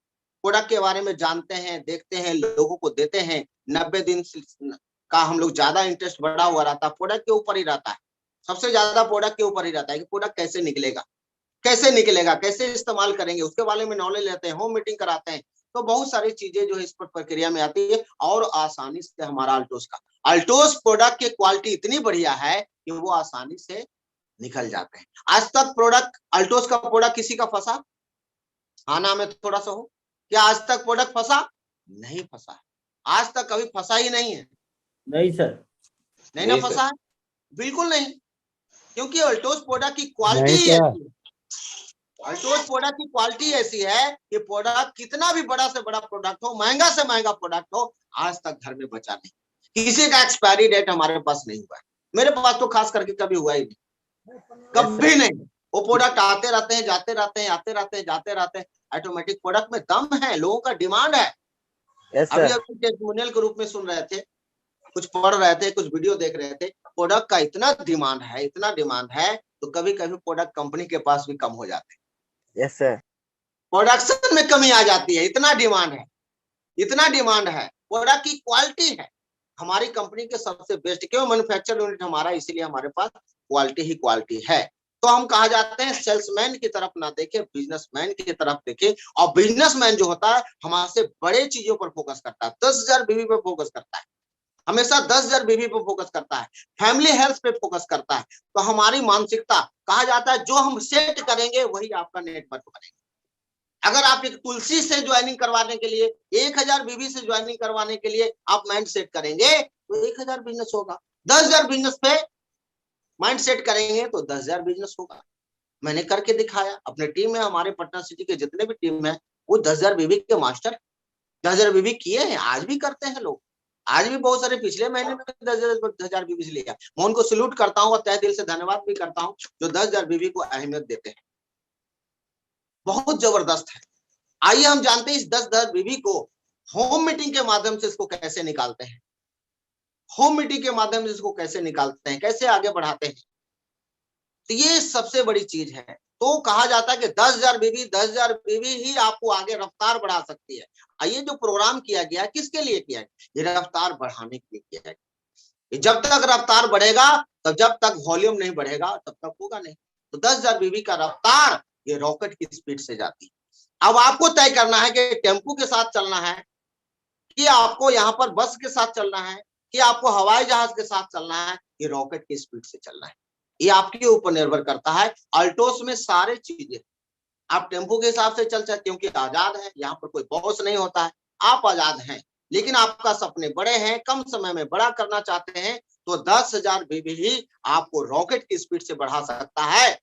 प्रोडक्ट के बारे में जानते हैं, देखते हैं, लोगों को देते हैं। 90 दिन का हम लोग ज्यादा इंटरेस्ट बढ़ा हुआ रहता है, प्रोडक्ट के ऊपर ही रहता है, सबसे ज्यादा प्रोडक्ट के ऊपर ही रहता है कि प्रोडक्ट कैसे निकलेगा, कैसे निकलेगा, कैसे इस्तेमाल करेंगे, उसके बारे में नॉलेज लेते हैं, होम मीटिंग कराते हैं। तो बहुत सारी चीजें जो है इस पर प्रक्रिया में आती है, और आसानी से हमारा अल्टोस प्रोडक्ट की क्वालिटी इतनी बढ़िया है कि वो आसानी से निकल जाते हैं। आज तक प्रोडक्ट, अल्टोस का प्रोडक्ट किसी का फंसा? हाँ ना में थोड़ा सा हो, क्या आज तक प्रोडक्ट फंसा? नहीं फंसा है, आज तक कभी फंसा ही नहीं है। नहीं सर, नहीं ना नहीं फंसा है, बिल्कुल नहीं, क्योंकि अल्टोस प्रोडक्ट की क्वालिटी नहीं ही सर। ऐसी है। अल्टोस प्रोडक्ट की क्वालिटी ऐसी है कि प्रोडक्ट कितना भी बड़ा से बड़ा प्रोडक्ट हो, महंगा से महंगा प्रोडक्ट हो, आज तक घर में बचा नहीं, किसी का एक्सपायरी डेट हमारे पास नहीं हुआ है। मेरे पास तो खास करके कभी हुआ ही नहीं, कभी नहीं। वो प्रोडक्ट आते रहते हैं, जाते रहते हैं, आते रहते हैं, जाते रहते हैं। ऑटोमेटिक प्रोडक्ट में दम है, लोगों का डिमांड है। अभी अभी टेस्टिमोनियल के रूप में सुन रहे थे, कुछ पढ़ रहे थे, कुछ वीडियो देख रहे थे, प्रोडक्ट का इतना डिमांड है, इतना डिमांड है, तो कभी कभी प्रोडक्ट कंपनी के पास भी कम हो जाते हैं। यस सर, प्रोडक्शन में कमी आ जाती है, इतना डिमांड है, इतना डिमांड है। प्रोडक्ट की क्वालिटी है हमारी कंपनी के सबसे बेस्ट, क्यों? मैन्युफैक्चर यूनिट हमारा, इसीलिए हमारे पास क्वालिटी ही क्वालिटी है। तो हम कहा जाते हैं सेल्समैन की तरफ ना देखे, बिजनेसमैन की तरफ देखे। और बिजनेसमैन जो होता है हमारे बड़े चीजों पर फोकस करता है, 10,000 बीवी पर फोकस करता है, हमेशा 10,000 बीवी पर फोकस करता है, फैमिली हेल्थ पे फोकस करता है। तो हमारी मानसिकता, कहा जाता है जो हम सेट करेंगे वही आपका नेटवर्क बनेगा। अगर आप एक तुलसी से ज्वाइनिंग करवाने के लिए, 1,000 बीवी से ज्वाइनिंग करवाने के लिए आप माइंड सेट करेंगे तो 1,000 बिजनेस होगा। 10,000 बिजनेस पे माइंड सेट करेंगे तो 10,000 बिजनेस होगा। मैंने करके दिखाया, अपने टीम में, हमारे पटना सिटी के जितने भी टीम है वो 10,000 बीवी के मास्टर, 10,000 बीवी किए हैं, आज भी करते हैं लोग। आज भी बहुत सारे पिछले महीने में 10,000 बीवी से लिया। मैं उनको सल्यूट करता हूँ और तहे दिल से धन्यवाद भी करता हूँ जो 10,000 बीवी को अहमियत देते हैं, बहुत जबरदस्त है। आइए हम जानते हैं इस 10,000 बीवी को होम मीटिंग के माध्यम से इसको कैसे निकालते हैं, होम मीटिंग के माध्यम से इसको कैसे निकालते हैं, कैसे आगे बढ़ाते हैं। तो ये सबसे बड़ी चीज है। तो कहा जाता है कि 10,000 बीवी ही आपको आगे रफ्तार बढ़ा सकती है। ये जो प्रोग्राम किया गया किसके लिए किया गया? ये रफ्तार बढ़ाने के लिए किया गया। जब तक रफ्तार बढ़ेगा, तब जब तक वॉल्यूम नहीं बढ़ेगा तब तक होगा नहीं। तो 10,000 बीवी का रफ्तार ये रॉकेट की स्पीड से जाती है। अब आपको तय करना है कि टेम्पो के साथ चलना है, कि आपको यहाँ पर बस के साथ चलना है, कि आपको हवाई जहाज के साथ चलना है, कि रॉकेट की स्पीड से चलना है। ये आपके ऊपर निर्भर करता है। अल्टोस में सारे चीजें आप टेम्पो के हिसाब से चल सकते, क्योंकि आजाद है, यहाँ पर कोई बॉस नहीं होता है, आप आजाद हैं। लेकिन आपका सपने बड़े हैं, कम समय में बड़ा करना चाहते हैं, तो 10,000 बीवी ही आपको रॉकेट की स्पीड से बढ़ा सकता है,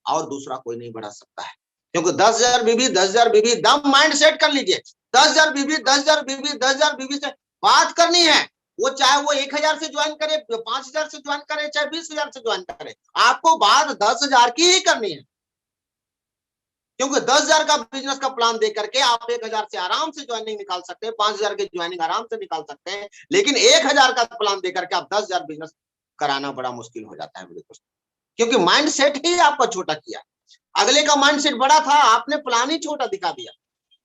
और दूसरा कोई नहीं बढ़ा सकता है। क्योंकि 10,000 बीवी दम माइंड सेट कर लीजिए। 10,000 बीवी 10,000 बीवी से बात करनी है। वो चाहे वो 1,000 से ज्वाइन करे, 5,000 से ज्वाइन करे, चाहे 20,000 से ज्वाइन करे, आपको बात 10,000 की ही करनी है। क्योंकि 10,000 का बिजनेस का प्लान दे करके आप 1,000 से आराम से ज्वाइनिंग निकाल सकते हैं, 5,000 की ज्वाइनिंग आराम से निकाल सकते हैं। लेकिन 1,000 का प्लान दे करके आप 10,000 बिजनेस कराना बड़ा मुश्किल हो जाता है मेरे दोस्त, क्योंकि माइंड सेट ही आपका छोटा किया। अगले का माइंड सेट बड़ा था, आपने प्लान ही छोटा दिखा दिया।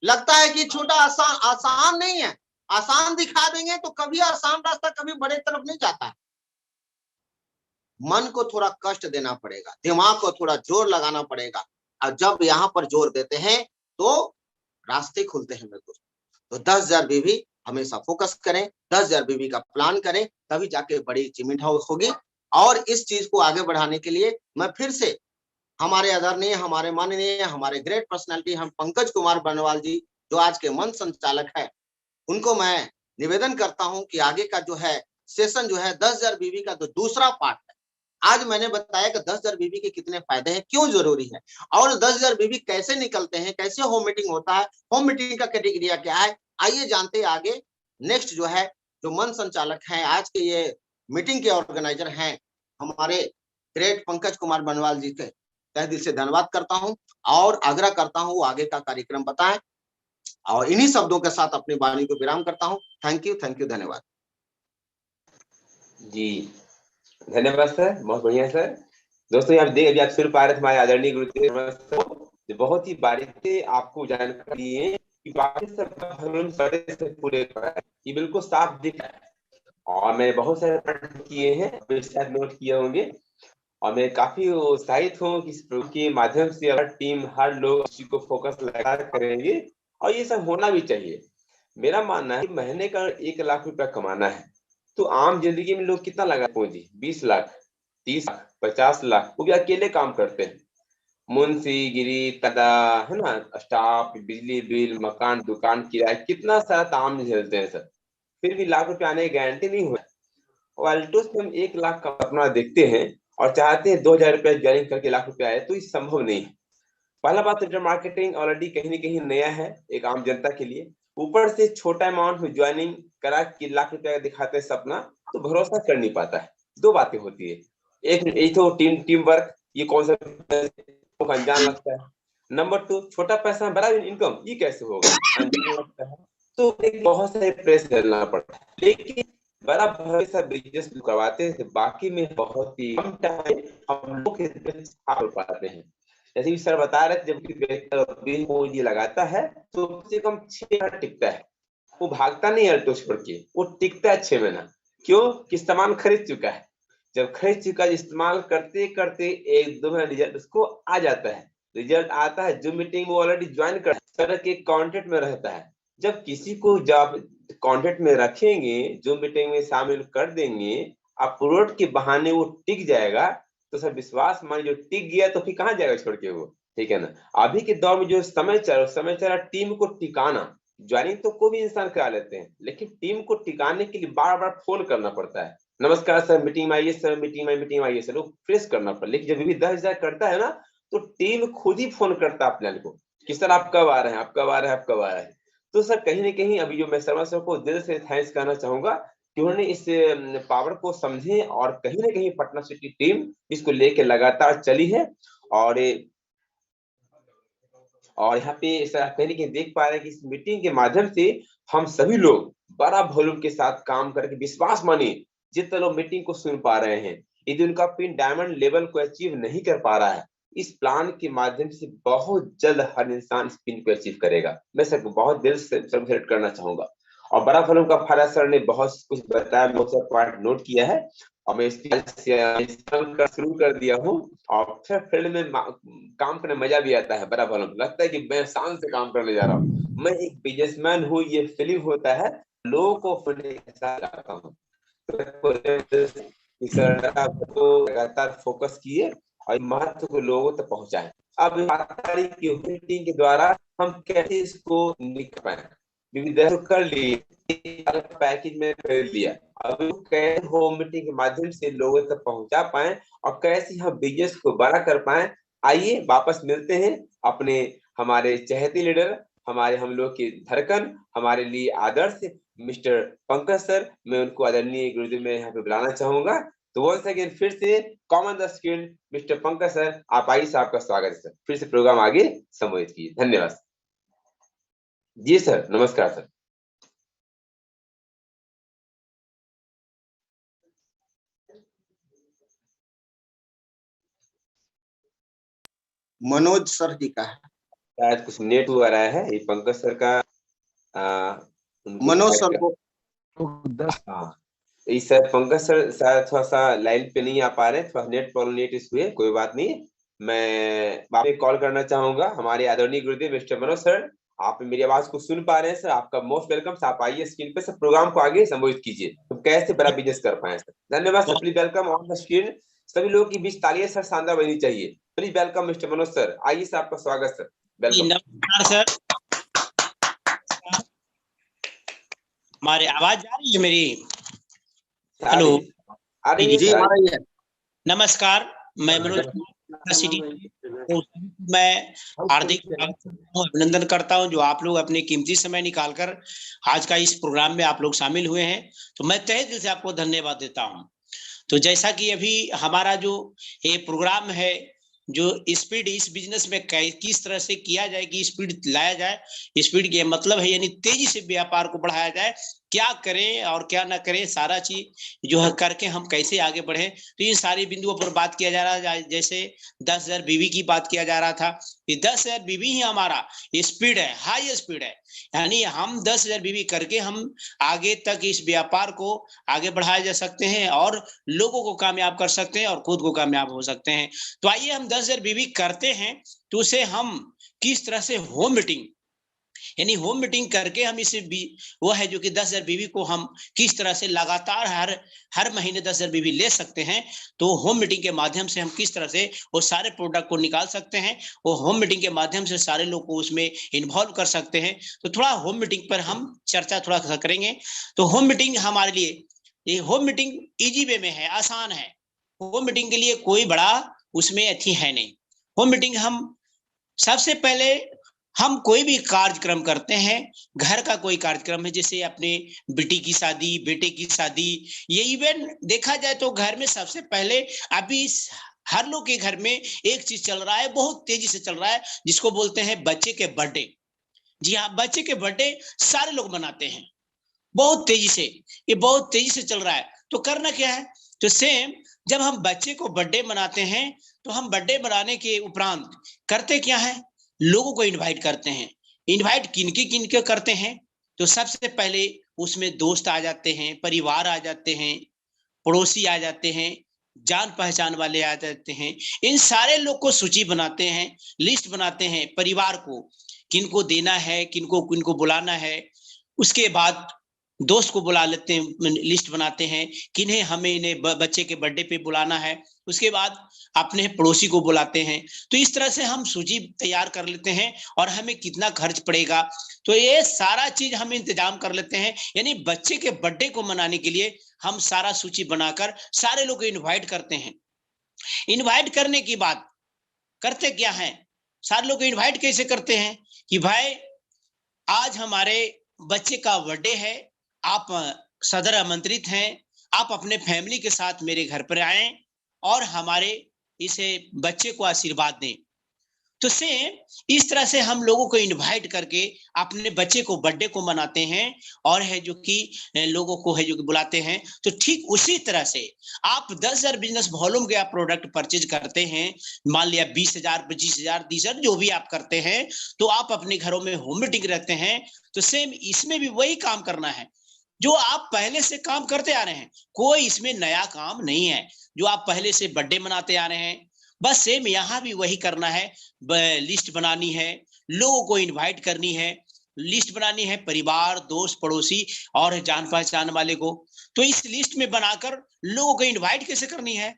लगता है कि छोटा आसान नहीं है, आसान दिखा देंगे तो कभी आसान रास्ता कभी बड़े तरफ नहीं जाता है। मन को थोड़ा कष्ट देना पड़ेगा, दिमाग को थोड़ा जोर लगाना पड़ेगा, और जब यहाँ पर जोर देते हैं तो रास्ते खुलते हैं मेरे दोस्त। तो 10,000 बीवी हमेशा फोकस करें, 10,000 बीबी का प्लान करें, तभी जाके बड़ी अचीवमेंट होगी। और इस चीज को आगे बढ़ाने के लिए मैं फिर से हमारे आदरणीय, हमारे माननीय, हमारे ग्रेट पर्सनालिटी हम पंकज कुमार बर्नवाल जी जो आज के मंच संचालक है, उनको मैं निवेदन करता हूं कि आगे का जो है सेशन जो है 10,000 बीबी का जो दूसरा पार्ट है, आज मैंने बताया कि 10,000 बीबी के कितने फायदे हैं, क्यों जरूरी है, और 10,000 बीबी कैसे निकलते हैं, कैसे होम मीटिंग होता है, होम मीटिंग का क्राइटेरिया क्या है, आइए जानते आगे। नेक्स्ट जो है जो मंच संचालक हैं, आज के ये मीटिंग के ऑर्गेनाइजर हैं हमारे ग्रेट पंकज कुमार बर्नवाल जी के तहे दिल से धन्यवाद करता हूं और आग्रह करता हूं वो आगे का कार्यक्रम बताएं। और इन्हीं शब्दों के साथ अपनी वाणी को विराम करता हूं। थैंक यू, धन्यवाद जी। धन्यवाद सर, बहुत बढ़िया सर। दोस्तों आप अभी आप सुन पा रहे थे हमारे आदरणीय गुरुदेव जो बहुत ही बारीक से आपको जानकारी है कि बाकी सब से पूरे ये बिल्कुल साफ दिख रहा है और मैंने बहुत सारे पॉइंट किए हैं, शायद नोट किए होंगे और मैं काफी उत्साहित हूँ कि इस प्रोग्राम के माध्यम से हर टीम, हर लोग इसी को फोकस लगा करेंगे और ये सब होना भी चाहिए। मेरा मानना है कि महीने का 1 लाख रुपया कमाना है तो आम जिंदगी में लोग कितना लगा पूंजी, 20 लाख, 30 लाख, 50 लाख, वो भी अकेले काम करते हैं। मुंशी गिरी तदा है ना, स्टाफ, बिजली बिल, मकान, दुकान किराया, कितना सारा ताम झेलते हैं सर, फिर भी लाख रुपया आने की गारंटी नहीं हुआ। और अल्टोस में हम 1 लाख का अपना देखते हैं और चाहते हैं 2,000 रुपया ज्वाइनिंग करके लाख रुपया आए, तो ये संभव नहीं है। पहला बात, इंटर मार्केटिंग ऑलरेडी कहीं ना कहीं नया है एक आम जनता के लिए, ऊपर से छोटा अमाउंट में ज्वाइनिंग करा कि लाख रुपया दिखाते हैं सपना, तो भरोसा कर नहीं पाता है। दो बातें होती है, एक तो टीम वर्क, ये कौन सा अनजान लगता है। नंबर 2, छोटा पैसा बड़ा इनकम, ये कैसे होगा, अनजान लगता है। तो एक बहुत सारे प्रेस करना पड़ता है, लेकिन बड़ा भरोसा बिजनेस करवाते हैं, बाकी में बहुत ही कम टाइम हम लोग पाते हैं। जैसे सर बता रहे थे, जब पूंजी लगाता है तो कम से कम 6 महीना टिकता है, वो भागता नहीं है छोड़ के, वो टिकता है 6 महीना। क्यों? कि सामान खरीद चुका है, जब खरीद चुका है इस्तेमाल करते करते 1-2 महीना रिजल्ट उसको आ जाता है। रिजल्ट आता है, जो मीटिंग वो ऑलरेडी ज्वाइन कर सर के कॉन्टेक्ट में रहता है। जब किसी को जब कॉन्टेक्ट में रखेंगे, जो मीटिंग में शामिल कर देंगे, अपलोड के बहाने वो टिक जाएगा, तो सर विश्वास मान जो टिक गया तो फिर कहाँ जाएगा छोड़ के वो, ठीक है ना। अभी के दौर में जो समय चल रहा टीम को टिकाना, ज्वाइनिंग तो कोई भी इंसान करा लेते हैं, लेकिन टीम को टिकाने के लिए बार बार फोन करना पड़ता है, नमस्कार सर, मीटिंग में आइए सर, मीटिंग में आइए सर, वो फ्रेश करना पड़ता है। लेकिन जब भी 10,000 करता है ना, तो टीम खुद ही फोन करता है प्लान को कि सर आप कब आ रहे हैं, आप कब आ रहे हैं, आप कब आ रहे हैं। तो सर कहीं ना कहीं अभी जो मैं शर्मा सर को दिल से थैंक्स करना चाहूंगा कि उन्होंने इस पावर को समझे और कहीं ना कहीं पटना सिटी टीम इसको लेके लगातार चली है। और यहाँ पे सर कहीं ना कहीं देख पा रहे हैं कि इस मीटिंग के माध्यम से हम सभी लोग बड़ा वॉल्यूम के साथ काम करके विश्वास मानिए जितने लोग मीटिंग को सुन पा रहे हैं, यदि उनका पिन डायमंड लेवल को अचीव नहीं कर पा रहा है, इस प्लान के माध्यम से बहुत जल्द हर इंसान इस पिन को अचीव करेगा। मैं सबको बहुत दिल से सेलिब्रेट करना चाहूंगा। और बड़ा फॉलोम का फायदा सर ने बहुत कुछ बताया, बहुत सारा पॉइंट नोट किया है और मैं इसका शुरू कर दिया हूँ। और फिर फील्ड में काम करने मजा भी आता है, बड़ा फॉलोम लगता है कि मैं शान से काम करने जा रहा हूँ, मैं एक बिजनेसमैन हूँ, ये फीलिंग होता है, लोगों को लगाता हूँ। लगातार फोकस किए और महत्व को लोगों तक पहुंचाए। अब मीटिंग के द्वारा हम कैसे इसको निकल पाए, कर लिए, पैकेज में खरीद लिया, अब कैसे होम मीटिंग के माध्यम से लोगों तक पहुंचा पाए और कैसे हम बिजनेस को बड़ा कर पाए। आइए वापस मिलते हैं अपने हमारे चहेते लीडर, हमारे हम लोग की धड़कन, हमारे लिए आदर्श मिस्टर पंकज सर, मैं उनको आदरणीय गुरुदेव में यहाँ पे बुलाना चाहूंगा। तो वंस अगेन फिर से common the screen mister Pankaj sir, आप आइए, आपका स्वागत है सर, फिर से प्रोग्राम आगे संबोधित कीजिए। धन्यवाद जी सर, नमस्कार सर। मनोज सर जी का है शायद कुछ नेट हुआ रहा है, ये पंकज सर का मनोज सर को इस सर पंकज सर शायद थोड़ा सा लाइन पे नहीं आ पा रहे, थोड़ा नेट प्रॉब्लम, नेट इशू है, कोई बात नहीं। मैं बाद में कॉल करना चाहूंगा हमारे आदरणीय गुरुदेव मिस्टर मनोज सर, आप मेरी आवाज को सुन पा रहे हैं सर? आपका मोस्ट वेलकम। आप आइए स्क्रीन पे, सर प्रोग्राम को आगे संबोधित कीजिए, तो कैसे बड़ा बिजनेस कर पाए सर। धन्यवाद sir. Please welcome on the screen. सभी लोगों के बीच तालियां सर शानदार बनी चाहिए। Please welcome mister Manoj sir, आइए सर, आपका स्वागत सर, वेलकम। नमस्कार सर। हमारी आवाज जा रही है मेरी? हेलो, आ रही है जी सर। आ रही है। नमस्कार, मैं मनोज सिटी, मैं हार्दिक अभिनंदन करता हूं जो आप लोग अपने कीमती समय निकालकर आज का इस प्रोग्राम में आप लोग शामिल हुए हैं, तो मैं तहे दिल से आपको धन्यवाद देता हूं। तो जैसा कि अभी हमारा जो ये प्रोग्राम है, जो स्पीड इस बिजनेस में किस तरह से किया जाए कि स्पीड लाया जाए, स्पीड के मतलब है यानी तेजी से व्यापार को बढ़ाया जाए, क्या करें और क्या ना करें, सारा चीज जो है करके हम कैसे आगे बढ़े, तो इन सारी बिंदुओं पर बात किया जा रहा है। जैसे 10,000 बीवी की बात किया जा रहा था, ये 10,000 बीवी ही हमारा स्पीड है, हाई स्पीड है, यानी हम 10,000 बीवी करके हम आगे तक इस व्यापार को आगे बढ़ाया जा सकते हैं और लोगों को कामयाब कर सकते हैं और खुद को कामयाब हो सकते हैं। तो आइए हम 10,000 बीवी करते हैं, तो उसे हम किस तरह से होम मीटिंग, यानी होम मीटिंग करके हम इसे वो है जो कि 10,000 बीवी को हम किस तरह से लगातार हर महीने 10,000 बीवी ले सकते हैं। तो होम मीटिंग के माध्यम से हम किस तरह से वो सारे प्रोडक्ट को निकाल सकते हैं, वो होम मीटिंग के माध्यम से सारे लोग को उसमें इन्वॉल्व कर सकते हैं। तो थोड़ा होम मीटिंग पर हम चर्चा थोड़ा सा करेंगे। तो होम मीटिंग हमारे लिए, ये होम मीटिंग इजी वे में है, आसान है। होम मीटिंग के लिए कोई बड़ा उसमें अथी है नहीं। होम मीटिंग हम सबसे पहले हम कोई भी कार्यक्रम करते हैं, घर का कोई कार्यक्रम है, जैसे अपने बेटी की शादी, बेटे की शादी, ये इवेंट देखा जाए तो घर में सबसे पहले अभी हर लोग के घर में एक चीज चल रहा है, बहुत तेजी से चल रहा है, जिसको बोलते हैं बच्चे के बर्थडे। जी हाँ, बच्चे के बर्थडे सारे लोग मनाते हैं बहुत तेजी से, ये बहुत तेजी से चल रहा है। तो करना क्या है, तो सेम जब हम बच्चे को बर्थडे मनाते हैं, तो हम बर्थडे मनाने के उपरांत करते क्या है, लोगों को इनवाइट करते हैं। इनवाइट किनके करते हैं, तो सबसे पहले उसमें दोस्त आ जाते हैं, परिवार आ जाते हैं, पड़ोसी आ जाते हैं, जान पहचान वाले आ जाते हैं। इन सारे लोग को सूची बनाते हैं, लिस्ट बनाते हैं परिवार को, किनको देना है, किनको किनको बुलाना है। उसके बाद दोस्त को बुला लेते हैं, लिस्ट बनाते हैं किन्हें हमें इन्हें बच्चे के बर्थडे पे बुलाना है। उसके बाद अपने पड़ोसी को बुलाते हैं। तो इस तरह से हम सूची तैयार कर लेते हैं और हमें कितना खर्च पड़ेगा, तो ये सारा चीज हम इंतजाम कर लेते हैं। यानी बच्चे के बर्थडे को मनाने के लिए हम सारा सूची बनाकर सारे लोग को इन्वाइट करते हैं। इन्वाइट करने की बात करते क्या है, सारे लोग को इन्वाइट कैसे करते हैं कि भाई आज हमारे बच्चे का बर्थडे है, आप सदर आमंत्रित हैं, आप अपने फैमिली के साथ मेरे घर पर आए और हमारे इसे बच्चे को आशीर्वाद दें। तो सेम इस तरह से हम लोगों को इनवाइट करके अपने बच्चे को बर्थडे को मनाते हैं और है जो कि लोगों को है जो कि बुलाते हैं। तो ठीक उसी तरह से आप 10,000 बिजनेस वॉल्यूम के आप प्रोडक्ट परचेज करते हैं, मान लिया 20,000, 25,000, 30,000 जो भी आप करते हैं, तो आप अपने घरों में होम मीटिंग रखते हैं। तो सेम इसमें भी वही काम करना है जो आप पहले से काम करते आ रहे हैं, कोई इसमें नया काम नहीं है। जो आप पहले से बर्थडे मनाते आ रहे हैं, बस सेम यहाँ भी वही करना है। लिस्ट बनानी है, लोगों को इनवाइट करनी है, लिस्ट बनानी है, परिवार, दोस्त, पड़ोसी और जान पहचान वाले को। तो इस लिस्ट में बनाकर लोगों को इनवाइट कैसे करनी है,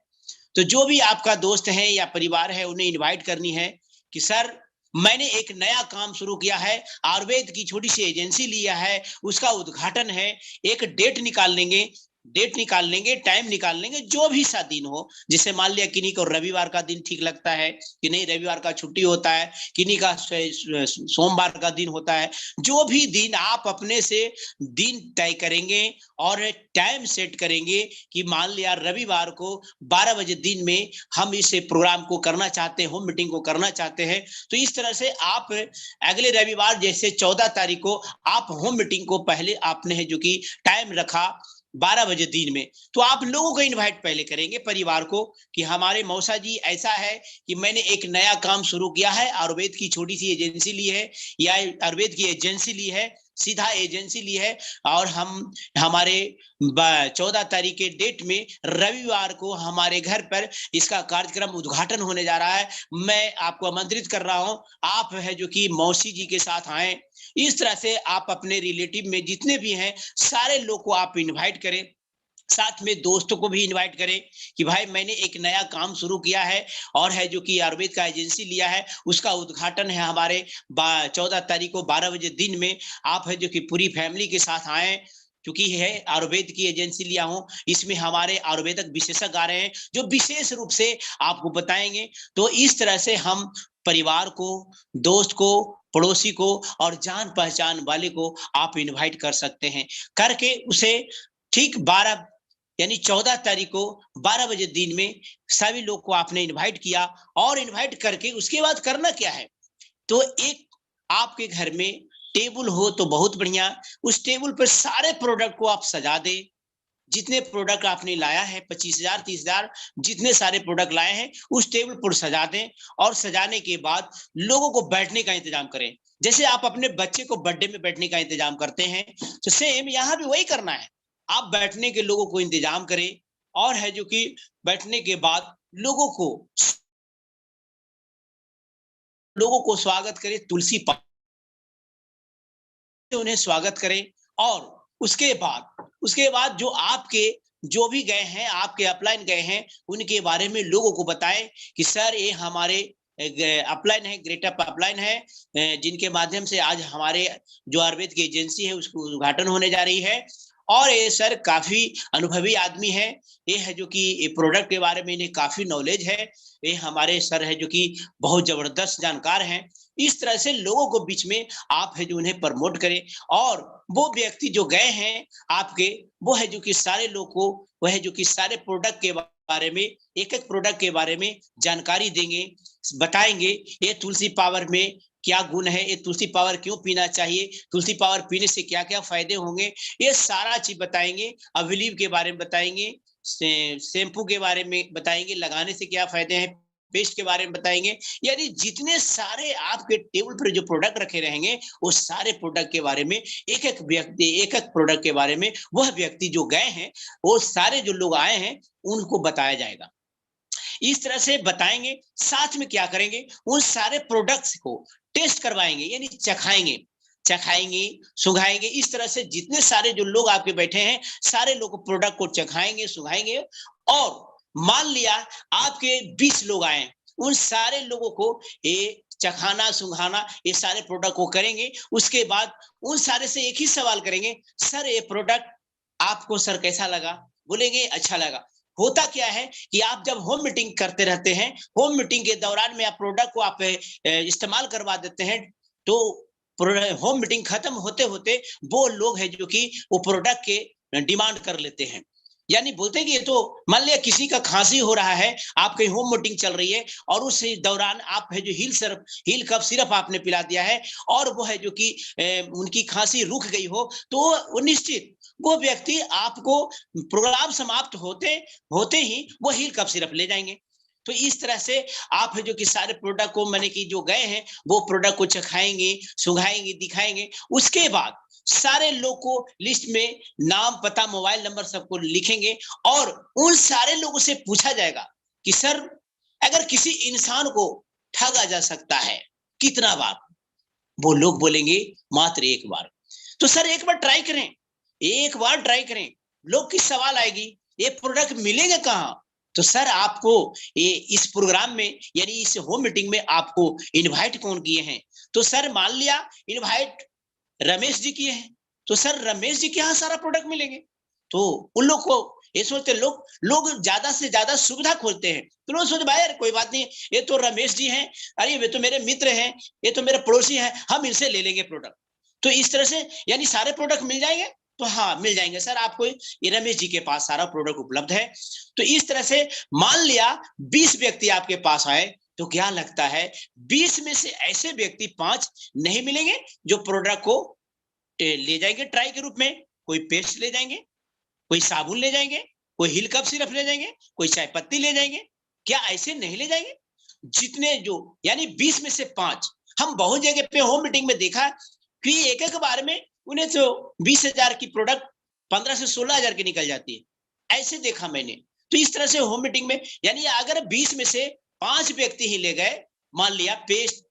तो जो भी आपका दोस्त है या परिवार है उन्हें इनवाइट करनी है कि सर मैंने एक नया काम शुरू किया है, आयुर्वेद की छोटी सी एजेंसी लिया है, उसका उद्घाटन है, एक डेट निकाल लेंगे, टाइम निकाल लेंगे, जो भी सा दिन हो। जैसे मान लिया किन्हीं को रविवार का दिन ठीक लगता है कि नहीं, रविवार का छुट्टी होता है, किन्हीं का सोमवार का दिन होता है, जो भी दिन आप अपने से दिन तय करेंगे और टाइम सेट करेंगे कि मान लिया रविवार को 12 बजे दिन में हम इस प्रोग्राम को करना चाहते हैं, होम मीटिंग को करना चाहते हैं। तो इस तरह से आप अगले रविवार जैसे 14 तारीख को आप होम मीटिंग को पहले आपने है जो कि टाइम रखा 12 बजे दिन में, तो आप लोगों को इनवाइट पहले करेंगे, परिवार को, कि हमारे मौसा जी ऐसा है कि मैंने एक नया काम शुरू किया है, आयुर्वेद की छोटी सी एजेंसी ली है या आयुर्वेद की एजेंसी ली है, सीधा एजेंसी ली है, और हम हमारे 14 तारीख के डेट में रविवार को हमारे घर पर इसका कार्यक्रम उद्घाटन होने जा रहा है। मैं आपको आमंत्रित कर रहा हूं, आप है जो कि मौसी जी के साथ आए, इस तरह से आप अपने रिलेटिव में जितने भी हैं सारे लोग को आप इनवाइट करें, साथ में दोस्तों को भी इनवाइट करें कि भाई मैंने एक नया काम शुरू किया है और है जो कि आयुर्वेद का एजेंसी लिया है, उसका उद्घाटन है हमारे 14 तारीख को 12 बजे दिन में। आप है जो कि पूरी फैमिली के साथ आए, क्योंकि है आयुर्वेद की एजेंसी लिया हूं, इसमें हमारे आयुर्वेदिक विशेषज्ञ आ रहे हैं जो विशेष रूप से आपको बताएंगे। तो इस तरह से हम परिवार को, दोस्त को, पड़ोसी को और जान पहचान वाले को आप इनवाइट कर सकते हैं, करके उसे ठीक 12 यानी 14 तारीख को 12 बजे दिन में सभी लोग को आपने इनवाइट किया। और इनवाइट करके उसके बाद करना क्या है, तो एक आपके घर में टेबल हो तो बहुत बढ़िया, उस टेबल पर सारे प्रोडक्ट को आप सजा दे। जितने प्रोडक्ट आपने लाया है 25,000 30,000 जितने सारे प्रोडक्ट लाए हैं उस टेबल पर सजा दें। और सजाने के बाद लोगों को बैठने का इंतजाम करें, जैसे आप अपने बच्चे को बर्थडे में बैठने का इंतजाम करते हैं, तो सेम यहाँ भी वही करना है। आप बैठने के लोगों को इंतजाम करें और है जो कि बैठने के बाद लोगों को स्वागत करें, तुलसी उन्हें स्वागत करें। और उसके बाद जो आपके जो भी गए हैं, आपके अपलाइन गए हैं, उनके बारे में लोगों को बताएं कि सर ये हमारे अपलाइन है, ग्रेट अप अपलाइन है, जिनके माध्यम से आज हमारे जो आयुर्वेद की एजेंसी है उसको उद्घाटन होने जा रही है। और ये सर काफी अनुभवी आदमी है, ये है जो कि ये प्रोडक्ट के बारे में इन्हें काफी नॉलेज है, ये हमारे सर है जो कि बहुत जबरदस्त जानकार हैं। इस तरह से लोगों को बीच में आप है जो उन्हें प्रमोट करें। और वो व्यक्ति जो गए हैं आपके, वो है जो कि सारे लोग को वह है जो कि सारे प्रोडक्ट के बारे में, एक एक प्रोडक्ट के बारे में जानकारी देंगे, बताएंगे ये तुलसी पावर में क्या गुण है, ये तुलसी पावर क्यों पीना चाहिए, तुलसी पावर पीने से क्या क्या फायदे होंगे, ये सारा चीज बताएंगे। अविलीव के बारे में बताएंगे, शैम्पू के बारे में बताएंगे, लगाने से क्या फायदे हैं, पेस्ट के बारे में बताएंगे। यानी जितने सारे आपके टेबल पर जो प्रोडक्ट रखे रहेंगे वो सारे प्रोडक्ट के बारे में एक एक व्यक्ति, एक एक प्रोडक्ट के बारे में वह व्यक्ति जो गए हैं, वो सारे जो लोग आए हैं उनको बताया जाएगा। इस तरह से बताएंगे। साथ में क्या करेंगे, उन सारे प्रोडक्ट्स को टेस्ट करवाएंगे, यानी चखाएंगे, सुंघाएंगे। इस तरह से जितने सारे जो लोग आपके बैठे हैं सारे लोग प्रोडक्ट को चखाएंगे, सुंघाएंगे। और मान लिया आपके 20 लोग आए, उन सारे लोगों को ये चखाना, सुंघाना, ये सारे प्रोडक्ट को करेंगे। उसके बाद उन सारे से एक ही सवाल करेंगे, सर ये प्रोडक्ट आपको सर कैसा लगा? बोलेंगे अच्छा लगा। होता क्या है कि आप जब होम मीटिंग करते रहते हैं, होम मीटिंग के दौरान में आप प्रोडक्ट को आप इस्तेमाल करवा देते हैं, तो होम मीटिंग खत्म होते होते वो लोग हैं जो कि वो प्रोडक्ट के डिमांड कर लेते हैं। यानी बोलते हैं कि ये तो मान लिया किसी का खांसी हो रहा है, आपके होम मीटिंग चल रही है और उस दौरान आप है जो हील कफ सिरप आपने पिला दिया है और वो है जो कि उनकी खांसी रुक गई हो, तो वो निश्चित वो व्यक्ति आपको प्रोग्राम समाप्त होते ही वो हील कफ सिरप ले जाएंगे। तो इस तरह से आप है जो कि सारे प्रोडक्ट को मैंने कि जो गए हैं वो प्रोडक्ट को चखाएंगे, सुंघाएंगे, दिखाएंगे। उसके बाद सारे लोग को लिस्ट में नाम, पता, मोबाइल नंबर सबको लिखेंगे और उन सारे लोगों से पूछा जाएगा कि सर अगर किसी इंसान को ठगा जा सकता है कितना बार? वो लोग बोलेंगे मात्र एक बार। तो सर एक बार ट्राई करें, एक बार ट्राई करें। लोग की सवाल आएगी ये प्रोडक्ट मिलेंगे कहाँ? तो सर आपको ये इस प्रोग्राम में यानी इस होम मीटिंग में आपको इनवाइट कौन किए हैं? तो सर मान लिया इनवाइट रमेश जी किए हैं, तो सर रमेश जी के यहाँ सारा प्रोडक्ट मिलेंगे। तो उन लोग को ये सोचते लोग ज्यादा से ज्यादा सुविधा खोजते हैं। तो लोग सोचते भाई यार कोई बात नहीं, ये तो रमेश जी हैं, अरे ये तो मेरे मित्र हैं, ये तो मेरे पड़ोसी हैं, हम इनसे ले लेंगे प्रोडक्ट। तो इस तरह से यानी सारे प्रोडक्ट मिल जाएंगे। तो हाँ मिल जाएंगे सर, आपको ये रमेश जी के पास सारा प्रोडक्ट उपलब्ध है। तो इस तरह से मान लिया 20 व्यक्ति आपके पास आए, तो क्या लगता है 20 में से ऐसे व्यक्ति 5 नहीं मिलेंगे जो प्रोडक्ट को ले जाएंगे ट्राई के रूप में। कोई पेस्ट ले जाएंगे, कोई साबुन ले जाएंगे, कोई हील कप सिरप ले जाएंगे, कोई चाय पत्ती ले जाएंगे। क्या ऐसे नहीं ले जाएंगे? जितने जो यानी 20 में से 5। हम बहुत जगह पे होम मीटिंग में देखा कि एक एक बार में उन्हें तो 20,000 की प्रोडक्ट 15 से 16,000 की निकल जाती है, ऐसे देखा मैंने। तो इस तरह से होम मीटिंग में यानी अगर 20 में से 5 व्यक्ति ही ले गए, मान लिया पेस्ट,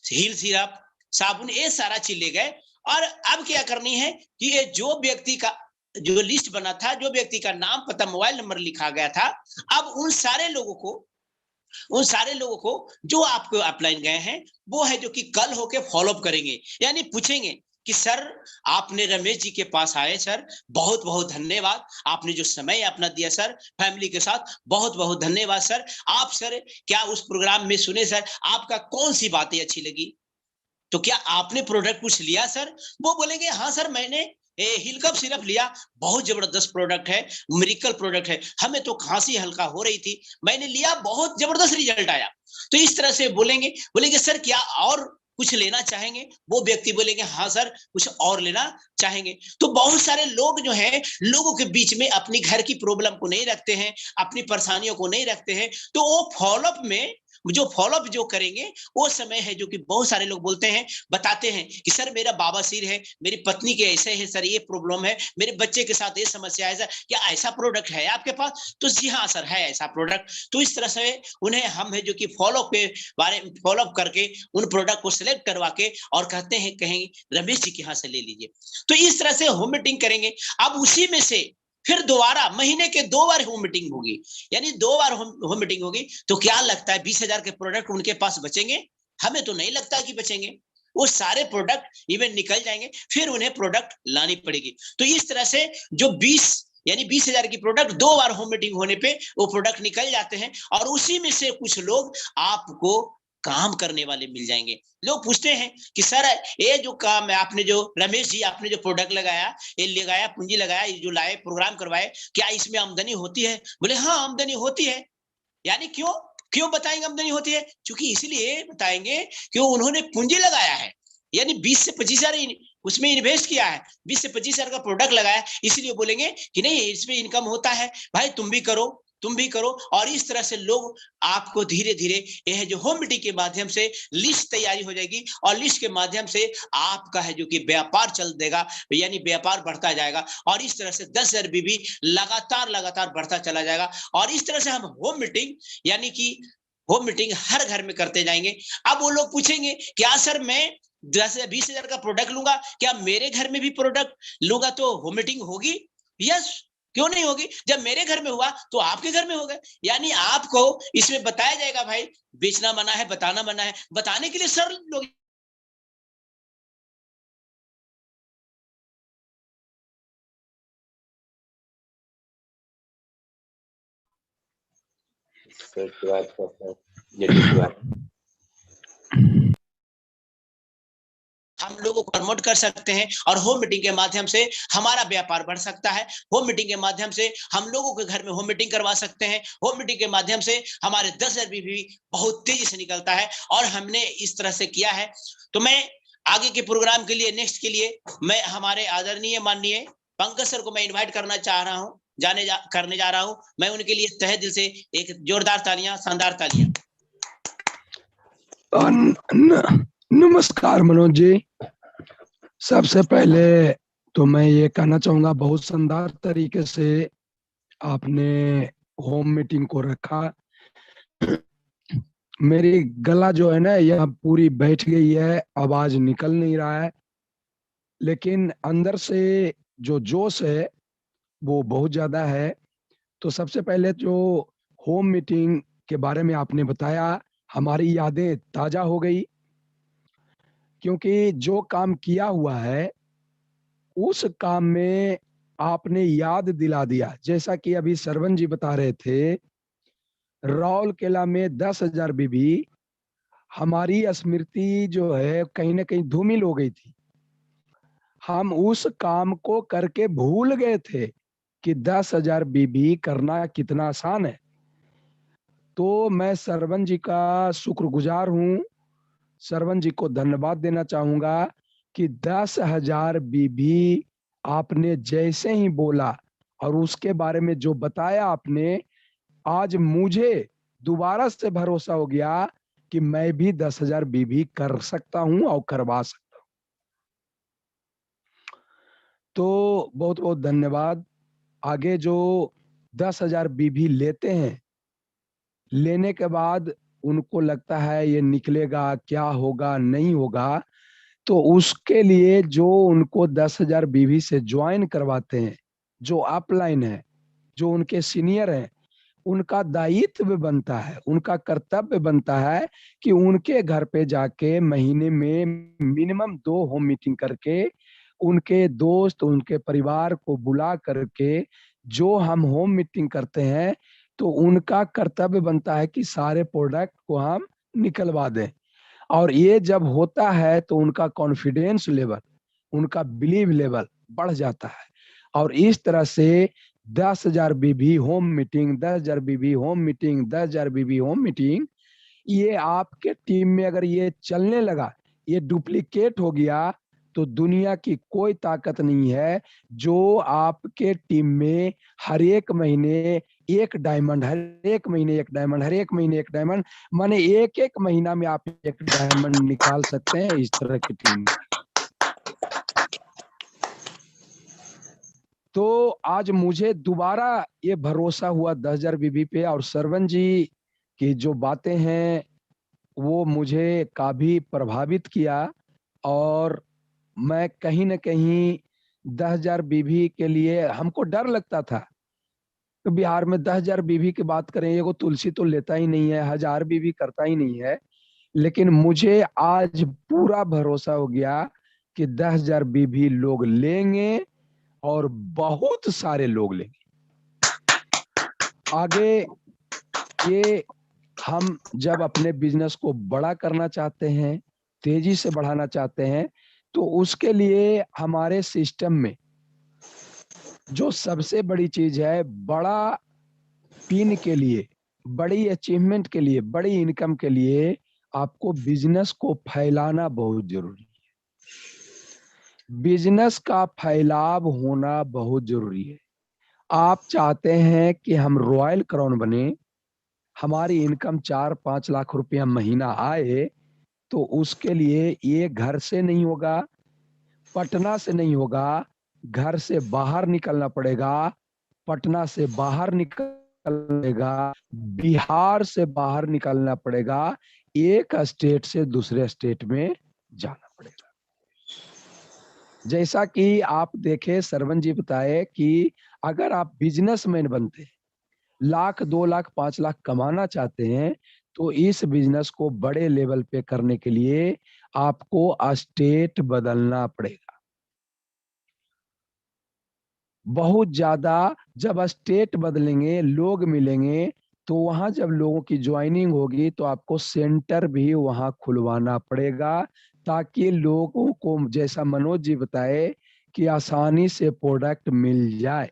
हील सिरप, साबुन, ये सारा चीज ले गए। और अब क्या करनी है कि ये जो व्यक्ति का जो लिस्ट बना था, जो व्यक्ति का नाम, पता, मोबाइल नंबर लिखा गया था, अब उन सारे लोगों को जो आपको अपलाइन गए हैं, वो है जो कि कल होके फॉलोअप करेंगे, यानी पूछेंगे कि सर आपने रमेश जी के पास आए, सर बहुत बहुत धन्यवाद, आपने जो समय अपना दिया सर फैमिली के साथ, बहुत बहुत धन्यवाद सर। आप सर क्या उस प्रोग्राम में सुने सर, आपका कौन सी बातें अच्छी लगी, तो क्या आपने प्रोडक्ट कुछ लिया सर? वो बोलेंगे हाँ सर मैंने हिल कप सिरप लिया, बहुत जबरदस्त प्रोडक्ट है, मिरेकल प्रोडक्ट है, हमें तो खांसी हल्का हो रही थी, मैंने लिया, बहुत जबरदस्त रिजल्ट आया। तो इस तरह से बोलेंगे सर क्या और कुछ लेना चाहेंगे? वो व्यक्ति बोलेंगे हाँ सर कुछ और लेना चाहेंगे। तो बहुत सारे लोग जो हैं, लोगों के बीच में अपनी घर की प्रॉब्लम को नहीं रखते हैं, अपनी परेशानियों को नहीं रखते हैं, तो वो फॉलोअप में जो करेंगे वो समय है जो कि बहुत सारे लोग बोलते हैं, बताते हैं कि सर मेरा बाबासीर है, मेरी पत्नी के ऐसे है सर, ये प्रॉब्लम है, मेरे बच्चे के साथ ये समस्या है सर, क्या ऐसा प्रोडक्ट है आपके पास? तो जी हाँ सर है ऐसा प्रोडक्ट। तो इस तरह से उन्हें हम है जो कि फॉलोअप करके उन प्रोडक्ट को सिलेक्ट करवा के और कहेंगे रमेश जी के यहाँ से ले लीजिए। तो इस तरह से होम मीटिंग करेंगे। अब उसी में से फिर दोबारा महीने के 2 बार होम मीटिंग होगी, यानी 2 बार होम मीटिंग होगी। तो क्या लगता है 20,000 के प्रोडक्ट उनके पास बचेंगे? हमें तो नहीं लगता कि बचेंगे, वो सारे प्रोडक्ट इवन निकल जाएंगे, फिर उन्हें प्रोडक्ट लानी पड़ेगी। तो इस तरह से जो 20,000 की प्रोडक्ट 2 बार होम मीटिंग होने पे वो प्रोडक्ट निकल जाते हैं, और उसी में से कुछ लोग आपको काम करने वाले मिल जाएंगे। लोग पूछते हैं कि सर ये जो काम है आपने, जो रमेश जी आपने जो प्रोडक्ट लगाया, ये लगाया, पूंजी लगाया, जो लाए, प्रोग्राम करवाए, क्या इसमें आमदनी होती है? बोले हाँ आमदनी होती है। यानी क्यों बताएंगे आमदनी होती है? क्योंकि इसलिए बताएंगे कि उन्होंने पूंजी लगाया है, यानी 20 से 25,000 उसमें इन्वेस्ट किया है, 20 से 25,000 का प्रोडक्ट लगाया, इसलिए बोलेंगे कि नहीं इसमें इनकम होता है, भाई तुम भी करो। और इस तरह से लोग आपको धीरे धीरे यह जो होम मीटिंग के माध्यम से लिस्ट तैयारी हो जाएगी, और लिस्ट के माध्यम से आपका है जो कि व्यापार चल देगा, यानी व्यापार बढ़ता जाएगा, और इस तरह से 10,000 भी लगातार बढ़ता चला जाएगा। और इस तरह से हम होम मीटिंग यानी कि होम मीटिंग हर घर में करते जाएंगे। अब वो लोग पूछेंगे क्या सर मैं 10 या 20,000 का प्रोडक्ट लूंगा, क्या मेरे घर में भी प्रोडक्ट लूंगा तो होम मीटिंग होगी? यस, क्यों नहीं होगी? जब मेरे घर में हुआ तो आपके घर में होगा। यानी आपको इसमें बताया जाएगा भाई बेचना मना है, बताना मना है, बताने के लिए सर लोग हम लोगों को प्रमोट कर सकते हैं, और होम मीटिंग के माध्यम से हमारा व्यापार बढ़ सकता है। होम मीटिंग के माध्यम से हम लोगों के घर में होम मीटिंग करवा सकते हैं। होम मीटिंग के माध्यम से हमारे 10,000 भी बहुत तेजी से निकलता है, और हमने इस तरह से किया है। तो मैं आगे के प्रोग्राम के लिए, नेक्स्ट के लिए, मैं हमारे आदरणीय माननीय पंकज सर को मैं इन्वाइट करना चाह रहा हूँ, करने जा रहा हूँ। मैं उनके लिए तहे दिल से एक जोरदार तालियां, शानदार तालियां। नमस्कार मनोज जी। सबसे पहले तो मैं ये कहना चाहूंगा बहुत शानदार तरीके से आपने होम मीटिंग को रखा। मेरी गला जो है ना यह पूरी बैठ गई है, आवाज निकल नहीं रहा है, लेकिन अंदर से जो जोश है वो बहुत ज्यादा है। तो सबसे पहले जो होम मीटिंग के बारे में आपने बताया, हमारी यादें ताजा हो गई, क्योंकि जो काम किया हुआ है उस काम में आपने याद दिला दिया। जैसा कि अभी सरवन जी बता रहे थे, राउरकेला में 10,000 बीबी, हमारी स्मृति जो है कहीं ना कहीं धूमिल हो गई थी। हम उस काम को करके भूल गए थे कि 10,000 बीबी करना कितना आसान है। तो मैं सरवन जी का शुक्रगुजार हूँ, सरवन जी को धन्यवाद देना चाहूंगा कि 10,000 बीबी आपने जैसे ही बोला और उसके बारे में जो बताया आपने, आज मुझे दोबारा से भरोसा हो गया कि मैं भी 10,000 बीबी कर सकता हूं और करवा सकता हूं। तो बहुत बहुत धन्यवाद। आगे जो 10,000 बीबी लेते हैं, लेने के बाद उनको लगता है ये निकलेगा, क्या होगा नहीं होगा, तो उसके लिए जो उनको 10,000 बीवी से ज्वाइन करवाते हैं, जो अपलाइन है, जो उनके सीनियर हैं, उनका दायित्व बनता है, उनका कर्तव्य बनता है कि उनके घर पे जाके महीने में मिनिमम 2 होम मीटिंग करके उनके दोस्त, उनके परिवार को बुला करके जो हम होम मीटिंग करते हैं, तो उनका कर्तव्य बनता है कि सारे प्रोडक्ट को हम निकलवा दें। और ये जब होता है तो उनका कॉन्फिडेंस लेवल, उनका बिलीव लेवल बढ़ जाता है। और इस तरह से 10,000 बीबी होम मीटिंग, 10,000 बीबी होम मीटिंग, 10,000 बीबी होम मीटिंग, ये आपके टीम में अगर ये चलने लगा, ये डुप्लीकेट हो गया, तो दुनिया की कोई ताकत नहीं है जो आपके टीम में हर एक महीने एक डायमंड, हर एक महीने एक डायमंड, हर एक महीने एक डायमंड, माने एक एक महीना में आप एक डायमंड निकाल सकते हैं इस तरह की टीम। तो आज मुझे दोबारा ये भरोसा हुआ 10,000 बीबी पे, और सरवन जी की जो बातें हैं वो मुझे काफी प्रभावित किया। और मैं कहीं न कहीं 10,000 बीबी के लिए हमको डर लगता था। तो बिहार में 10,000 बीबी की बात करें, ये को तुलसी तो लेता ही नहीं है, 1,000 बीबी करता ही नहीं है। लेकिन मुझे आज पूरा भरोसा हो गया कि 10,000 बीबी लोग लेंगे, और बहुत सारे लोग लेंगे। आगे ये हम जब अपने बिजनेस को बड़ा करना चाहते हैं, तेजी से बढ़ाना चाहते हैं, तो उसके लिए हमारे सिस्टम में जो सबसे बड़ी चीज है, बड़ा पिन के लिए, बड़ी अचीवमेंट के लिए, बड़ी इनकम के लिए आपको बिजनेस को फैलाना बहुत जरूरी है। बिजनेस का फैलाव होना बहुत जरूरी है। आप चाहते हैं कि हम रॉयल क्राउन बने, हमारी इनकम 4-5 लाख रुपया महीना आए, तो उसके लिए ये घर से नहीं होगा, पटना से नहीं होगा, घर से बाहर निकलना पड़ेगा, पटना से बाहर निकलेगा, बिहार से बाहर निकलना पड़ेगा, एक स्टेट से दूसरे स्टेट में जाना पड़ेगा। जैसा कि आप देखे, सरवन जी बताए कि अगर आप बिजनेसमैन बनते हैं, 1,00,000, 2,00,000, 5 लाख कमाना चाहते हैं, तो इस बिजनेस को बड़े लेवल पे करने के लिए आपको स्टेट बदलना पड़ेगा। बहुत ज्यादा जब स्टेट बदलेंगे, लोग मिलेंगे, तो वहां जब लोगों की ज्वाइनिंग होगी तो आपको सेंटर भी वहां खुलवाना पड़ेगा, ताकि लोगों को, जैसा मनोज जी बताए, कि आसानी से प्रोडक्ट मिल जाए।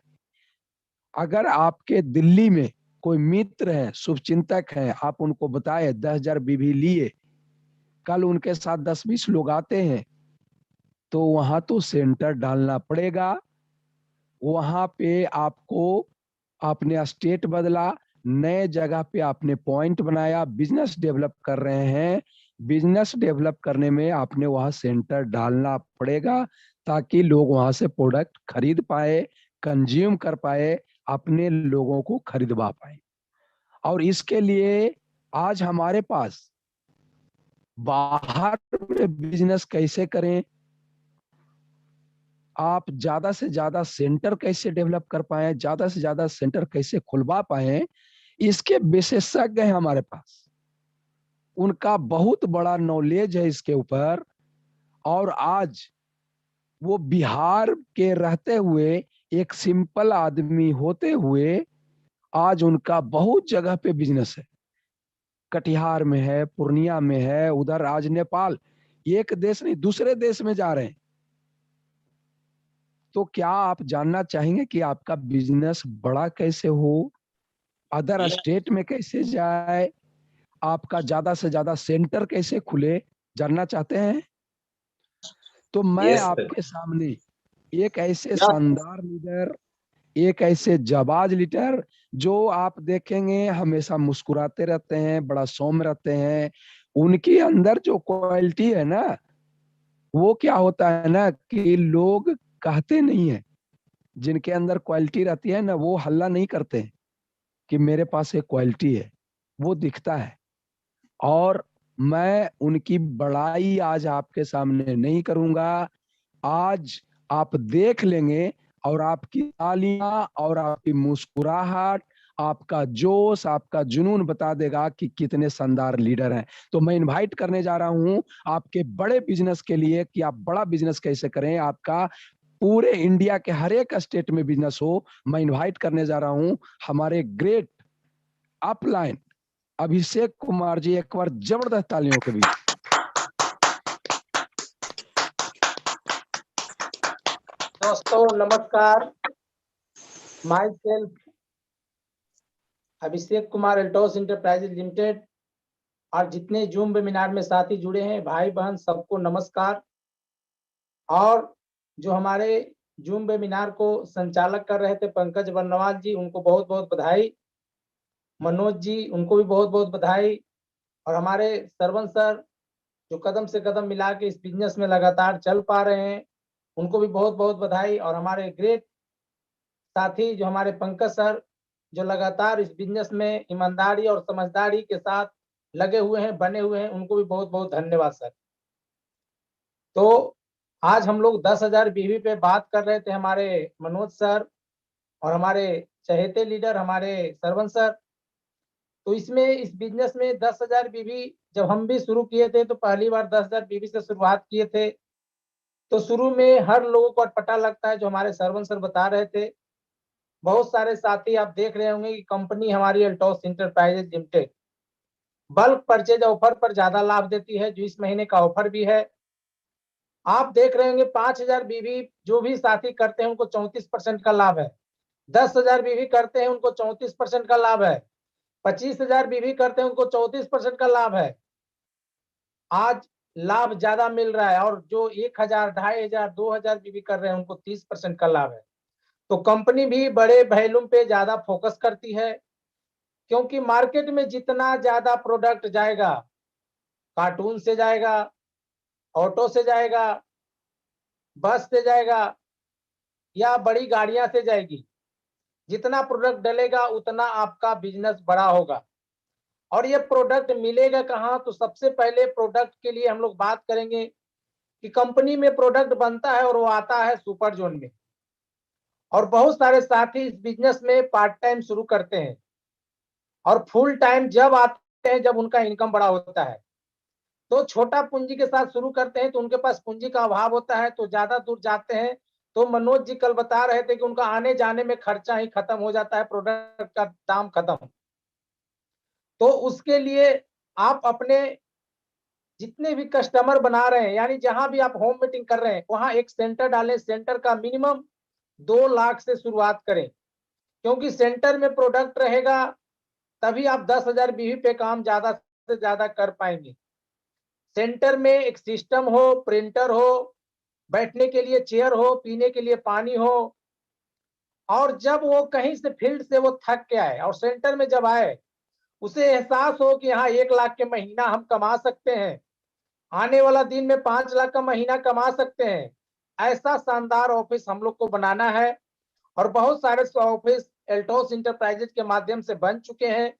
अगर आपके दिल्ली में कोई मित्र है, शुभचिंतक है, आप उनको बताए 10,000 बीबी लिए, कल उनके साथ 10-20 लोग आते हैं, तो वहां तो सेंटर डालना पड़ेगा। वहां पे आपको, आपने स्टेट बदला, नए जगह पे आपने पॉइंट बनाया, बिजनेस डेवलप कर रहे हैं, बिजनेस डेवलप करने में आपने वहां सेंटर डालना पड़ेगा, ताकि लोग वहां से प्रोडक्ट खरीद पाए, कंज्यूम कर पाए, अपने लोगों को खरीदवा पाए। और इसके लिए आज हमारे पास बाहर में बिजनेस कैसे करें, आप ज्यादा से ज्यादा सेंटर कैसे डेवलप कर पाए, ज्यादा से ज्यादा सेंटर कैसे खुलवा पाए, इसके विशेषज्ञ हैं हमारे पास, उनका बहुत बड़ा नॉलेज है इसके ऊपर। और आज वो बिहार के रहते हुए, एक सिंपल आदमी होते हुए, आज उनका बहुत जगह पे बिजनेस है, कटिहार में है, पूर्णिया में है, उधर आज नेपाल, एक देश नहीं दूसरे देश में जा रहे हैं। तो क्या आप जानना चाहेंगे कि आपका बिजनेस बड़ा कैसे हो, अदर स्टेट में कैसे जाए, आपका ज्यादा से ज्यादा सेंटर कैसे खुले, जानना चाहते हैं? तो मैं आपके सामने एक ऐसे शानदार लीडर, एक ऐसे जाबाज लीडर, जो आप देखेंगे हमेशा मुस्कुराते रहते हैं, बड़ा सौम्य रहते हैं, उनके अंदर जो क्वालिटी है ना, वो क्या होता है ना कि लोग कहते नहीं है, जिनके अंदर क्वालिटी रहती है ना, वो हल्ला नहीं करते कि मेरे पास एक क्वालिटी है, वो दिखता है। और मैं उनकी बड़ाई आज आपके सामने नहीं करूंगा। आज आप देख लेंगे और आपकी तालियां और आपकी मुस्कुराहट, आपका जोश, आपका जुनून बता देगा कि कितने शानदार लीडर हैं। तो मैं इनवाइट करने जा रहा हूं आपके बड़े बिजनेस के लिए कि आप बड़ा बिजनेस कैसे करें, आपका पूरे इंडिया के हर एक स्टेट में बिजनेस हो। मैं इनवाइट करने जा रहा हूं हमारे ग्रेट अपलाइन अभिषेक कुमार जी, एक बार जबरदस्त तालियों के बीच। दोस्तों नमस्कार, myself Abhishek Kumar Altos enterprises limited और जितने जूम वेबिनार में साथी जुड़े हैं भाई बहन सबको नमस्कार। और जो हमारे जूम वेबिनार को संचालक कर रहे थे पंकज बर्नवाल जी, उनको बहुत बहुत बधाई। मनोज जी, उनको भी बहुत बहुत बधाई। और हमारे सरवन सर जो कदम से कदम मिला के इस बिजनेस में लगातार चल पा रहे हैं, उनको भी बहुत बहुत बधाई। और हमारे ग्रेट साथी जो हमारे पंकज सर जो लगातार इस बिजनेस में ईमानदारी और समझदारी के साथ लगे हुए हैं, बने हुए हैं, उनको भी बहुत बहुत धन्यवाद सर। तो आज हम लोग 10,000 बीवी पे बात कर रहे थे, हमारे मनोज सर और हमारे चहेते लीडर हमारे सरवन सर। तो इसमें इस बिजनेस में 10,000 बीवी जब हम भी शुरू किए थे तो पहली बार 10,000 बीवी से शुरुआत किए थे। तो शुरू में हर लोगों को अटपटा लगता है, जो हमारे सरवन सर बता रहे थे। बहुत सारे साथी आप देख रहे होंगे कि कंपनी हमारी Altos enterprises limited bulk purchase offer पर ज्यादा लाभ देती है, जो इस महीने का ऑफर भी है। आप देख रहे होंगे 5,000 बीवी जो भी साथी करते हैं उनको 34% का लाभ है। 10,000 बीवी करते हैं उनको 34% का लाभ है। 25,000 बीवी करते हैं उनको 34% का लाभ है। आज लाभ ज्यादा मिल रहा है। और जो 1,000, 2,500, 2,000 बीवी कर रहे हैं उनको 30% का लाभ है। तो कंपनी भी बड़े वैल्यूम पे ज्यादा फोकस करती है, क्योंकि मार्केट में जितना ज्यादा प्रोडक्ट जाएगा, कार्टून से जाएगा, ऑटो से जाएगा, बस से जाएगा या बड़ी गाड़ियां से जाएगी, जितना प्रोडक्ट डलेगा उतना आपका बिजनेस बड़ा होगा। और ये प्रोडक्ट मिलेगा कहाँ? तो सबसे पहले प्रोडक्ट के लिए हम लोग बात करेंगे कि कंपनी में प्रोडक्ट बनता है और वो आता है सुपर जोन में। और बहुत सारे साथी इस बिजनेस में पार्ट टाइम शुरू करते हैं और फुल टाइम जब आते हैं जब उनका इनकम बड़ा होता है। तो छोटा पूंजी के साथ शुरू करते हैं तो उनके पास पूंजी का अभाव होता है, तो ज्यादा दूर जाते हैं। तो मनोज जी कल बता रहे थे कि उनका आने जाने में खर्चा ही खत्म हो जाता है, प्रोडक्ट का दाम खत्म। तो उसके लिए आप अपने जितने भी कस्टमर बना रहे हैं, यानी जहां भी आप होम मीटिंग कर रहे हैं वहां एक सेंटर डालें। सेंटर का मिनिमम 2 लाख से शुरुआत करें, क्योंकि सेंटर में प्रोडक्ट रहेगा तभी आप 10,000 बीवी पे काम ज्यादा से ज्यादा कर पाएंगे। सेंटर में एक सिस्टम हो, प्रिंटर हो, बैठने के लिए चेयर हो, पीने के लिए पानी हो। और जब वो कहीं से फील्ड से वो थक के आए और सेंटर में जब आए, उसे एहसास हो कि हाँ 1 लाख के महीना हम कमा सकते हैं, आने वाला दिन में 5 लाख का महीना कमा सकते हैं। ऐसा शानदार ऑफिस हम लोग को बनाना है। और बहुत सारे ऑफिस एल्टोस इंटरप्राइजेज के माध्यम से बन चुके हैं।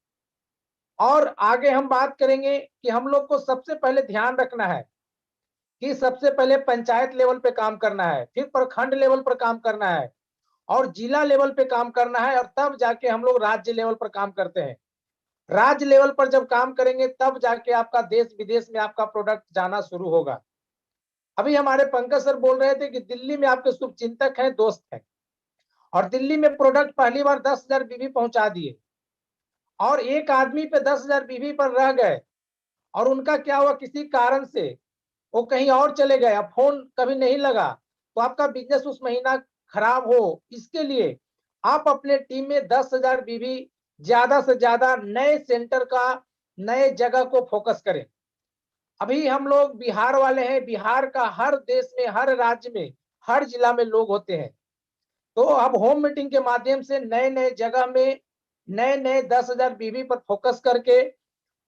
और आगे हम बात करेंगे कि हम लोग को सबसे पहले ध्यान रखना है कि सबसे पहले पंचायत लेवल पे काम करना है, फिर प्रखंड लेवल पर काम करना है और जिला लेवल पे काम करना है, और तब जाके हम लोग राज्य लेवल पर काम करते हैं। राज्य लेवल पर जब काम करेंगे तब जाके आपका देश विदेश में आपका प्रोडक्ट जाना शुरू होगा। अभी हमारे पंकज सर बोल रहे थे कि दिल्ली में आपके शुभ चिंतक हैं, दोस्त हैं, और दिल्ली में प्रोडक्ट पहली बार 10,000 बीवी पहुंचा दिए और एक आदमी पे 10,000 बीवी पर रह गए। और उनका क्या हुआ, किसी कारण से वो कहीं और चले गए, अब फोन कभी नहीं लगा, तो आपका बिजनेस उस महीना खराब हो। इसके लिए आप अपने टीम में 10,000 बीवी ज्यादा से ज्यादा नए सेंटर का, नए जगह को फोकस करें। अभी हम लोग बिहार वाले हैं, बिहार का हर देश में, हर राज्य में, हर जिला में लोग होते हैं। तो अब होम मीटिंग के माध्यम से नए नए जगह में नए नए 10,000 बीवी पर फोकस करके